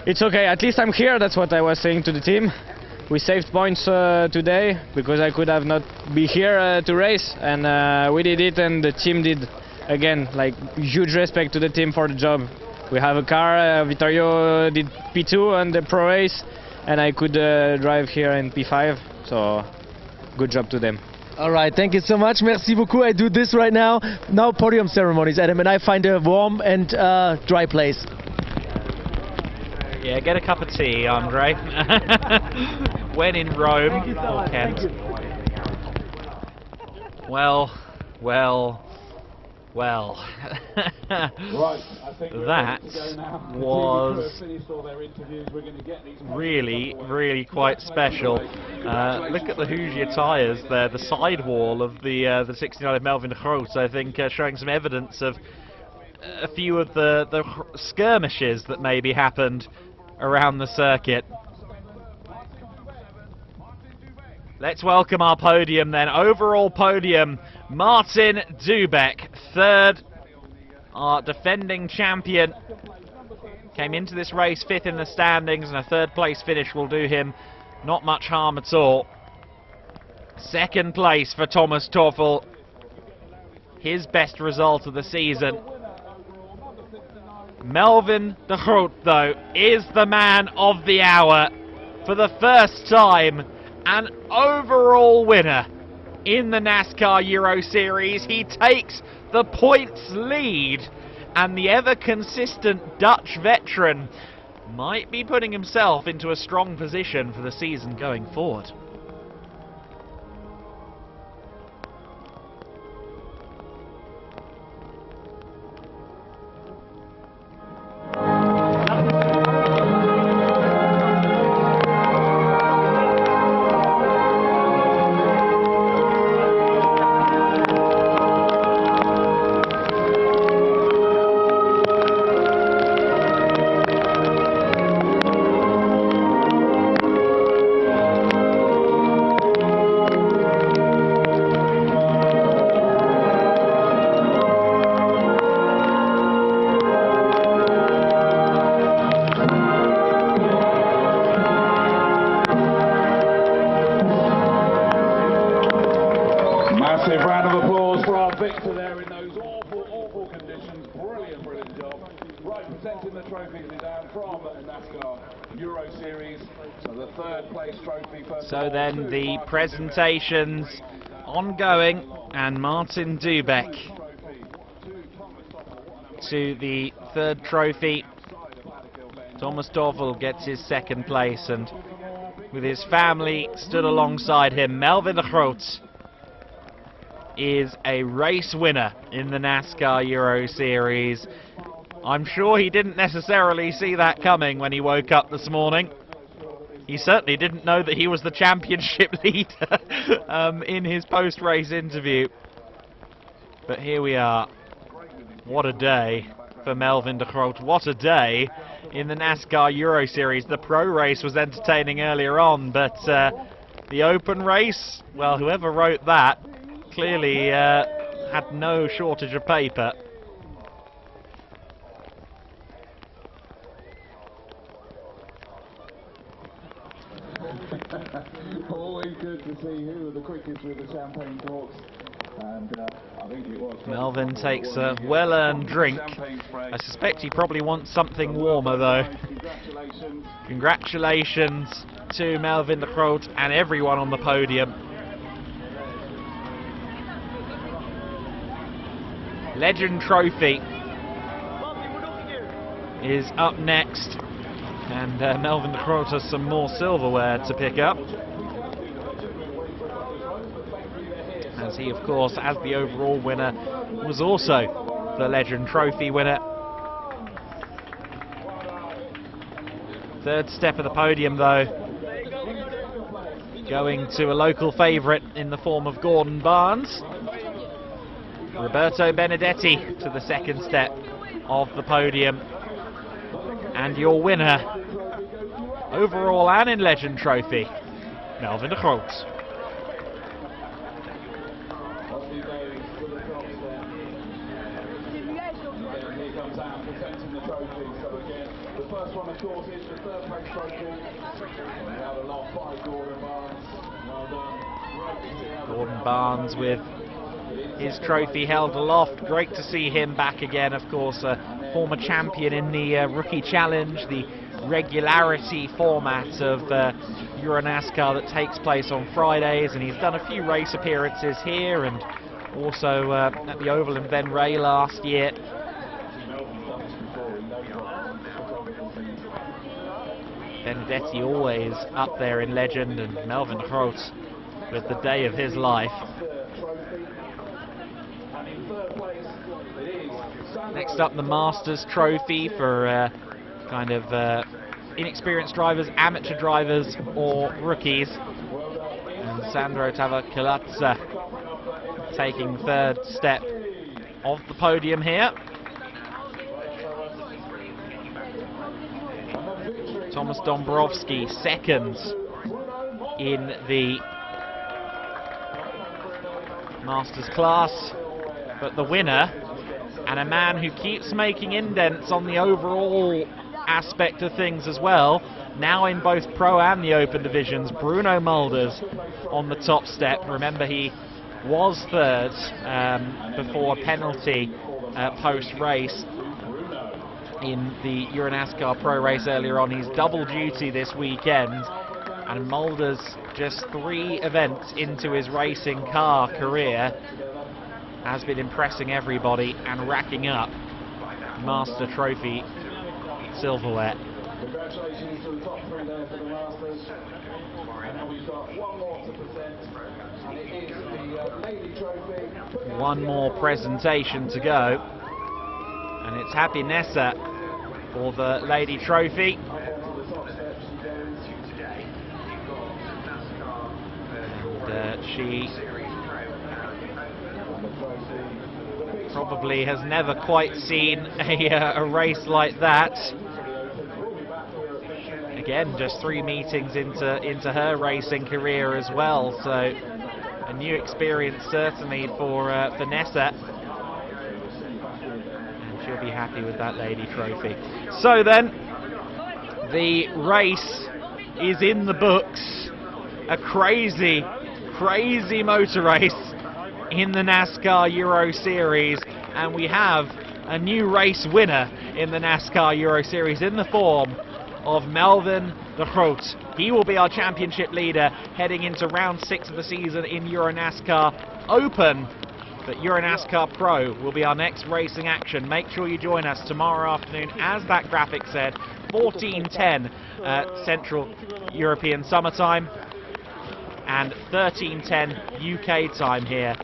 it's okay. At least I'm here. That's what I was saying to the team. We saved points today because I could have not be here to race, and we did it, and the team did. Again, like, huge respect to the team for the job. We have a car. Vittorio did P2 on the pro race, and I could drive here in P5. So good job to them.
All right, thank you so much. Merci beaucoup. I do this right now. Now podium ceremonies, Adam, and I find a warm and dry place.
Yeah, get a cup of tea, Andre. When in Rome, or Kent. Well. That was really quite special. Look at the Hoosier tyres there, the sidewall of the 69 of Melvin de Groot, I think, showing some evidence of a few of the skirmishes that maybe happened around the circuit. Let's welcome our podium then. Overall podium, Martin Dubek, 3rd, our defending champion. Came into this race 5th in the standings, and a 3rd place finish will do him not much harm at all. 2nd place for Thomas Toffel, his best result of the season. Melvin de Groot, though, is the man of the hour. For the first time, an overall winner in the NASCAR Euro Series. He takes the points lead, and the ever-consistent Dutch veteran might be putting himself into a strong position for the season going forward.
Massive round of applause for our victor there in those awful conditions. Brilliant job. Right, presenting the trophy to Dan from NASCAR Euro Series. So the 3rd place trophy.
So then the presentations ongoing, and Martin Dubek to the 3rd trophy. Thomas Toffel gets his 2nd place, and with his family stood alongside him, Melvin de Groot is a race winner in the NASCAR Euro Series. I'm sure he didn't necessarily see that coming when he woke up this morning. He certainly didn't know that he was the championship leader in his post-race interview. But here we are. What a day for Melvin de Groot. What a day in the NASCAR Euro Series. The pro race was entertaining earlier on, but the open race, well, whoever wrote that clearly had no shortage of paper.
Always good to see who are the quickest with the champagne corks, and
Melvin takes a well-earned drink. I suspect he probably wants something warmer though. Congratulations to Melvin de Groot and everyone on the podium. Legend Trophy is up next, and Melvin de Groot has some more silverware to pick up, as he of course, as the overall winner, was also the Legend Trophy winner. Third step of the podium though, going to a local favourite in the form of Gordon Barnes. Roberto Benedetti to the second step of the podium. And your winner, overall and in Legend Trophy, Melvin de Groot.
The first one, of course, is the third place trophy. Now the last by Gordon Barnes. Well done.
Gordon Barnes with his trophy held aloft. Great to see him back again, of course, a former champion in the Rookie Challenge, the regularity format of Euro NASCAR that takes place on Fridays, and he's done a few race appearances here and also at the Oval in Venray last year. Benedetti always up there in legend, and Melvin de Groot with the day of his life. Next up, the Masters Trophy for kind of inexperienced drivers, amateur drivers or rookies. And Sandro Tavacolazza taking third step of the podium here. Thomas Dombrowski second in the Masters class, but the winner, and a man who keeps making indents on the overall aspect of things as well, now in both Pro and the Open divisions, Bruno Mulders on the top step. Remember, he was third before a penalty post-race in the Euro NASCAR Pro race earlier on. He's double duty this weekend, and Mulders, just 3 events into his racing car career, has been impressing everybody and racking up Master Trophy silverware.
Congratulations to the top 3 there for the Masters. And now we've got one more to present, and it is the Lady Trophy.
One more presentation to go, and it's Happy Nessa for the Lady Trophy. And she probably has never quite seen a race like that. Again, just 3 meetings into her racing career as well, so a new experience certainly for Nessa. She'll be happy with that Lady Trophy. So then, the race is in the books. A crazy, crazy motor race in the NASCAR Euro Series, and we have a new race winner in the NASCAR Euro Series in the form of Melvin de Groot. He will be our championship leader heading into round 6 of the season in Euro NASCAR Open. But Euro NASCAR Pro will be our next racing action. Make sure you join us tomorrow afternoon, as that graphic said, 14:10 Central European Summer Time and 13:10 UK time here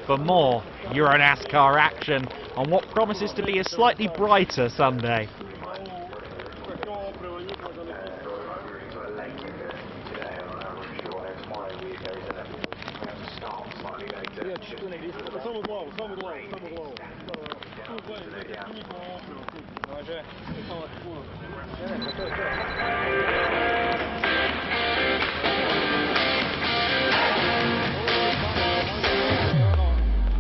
for more Euro NASCAR action on what promises to be a slightly brighter Sunday.
Samo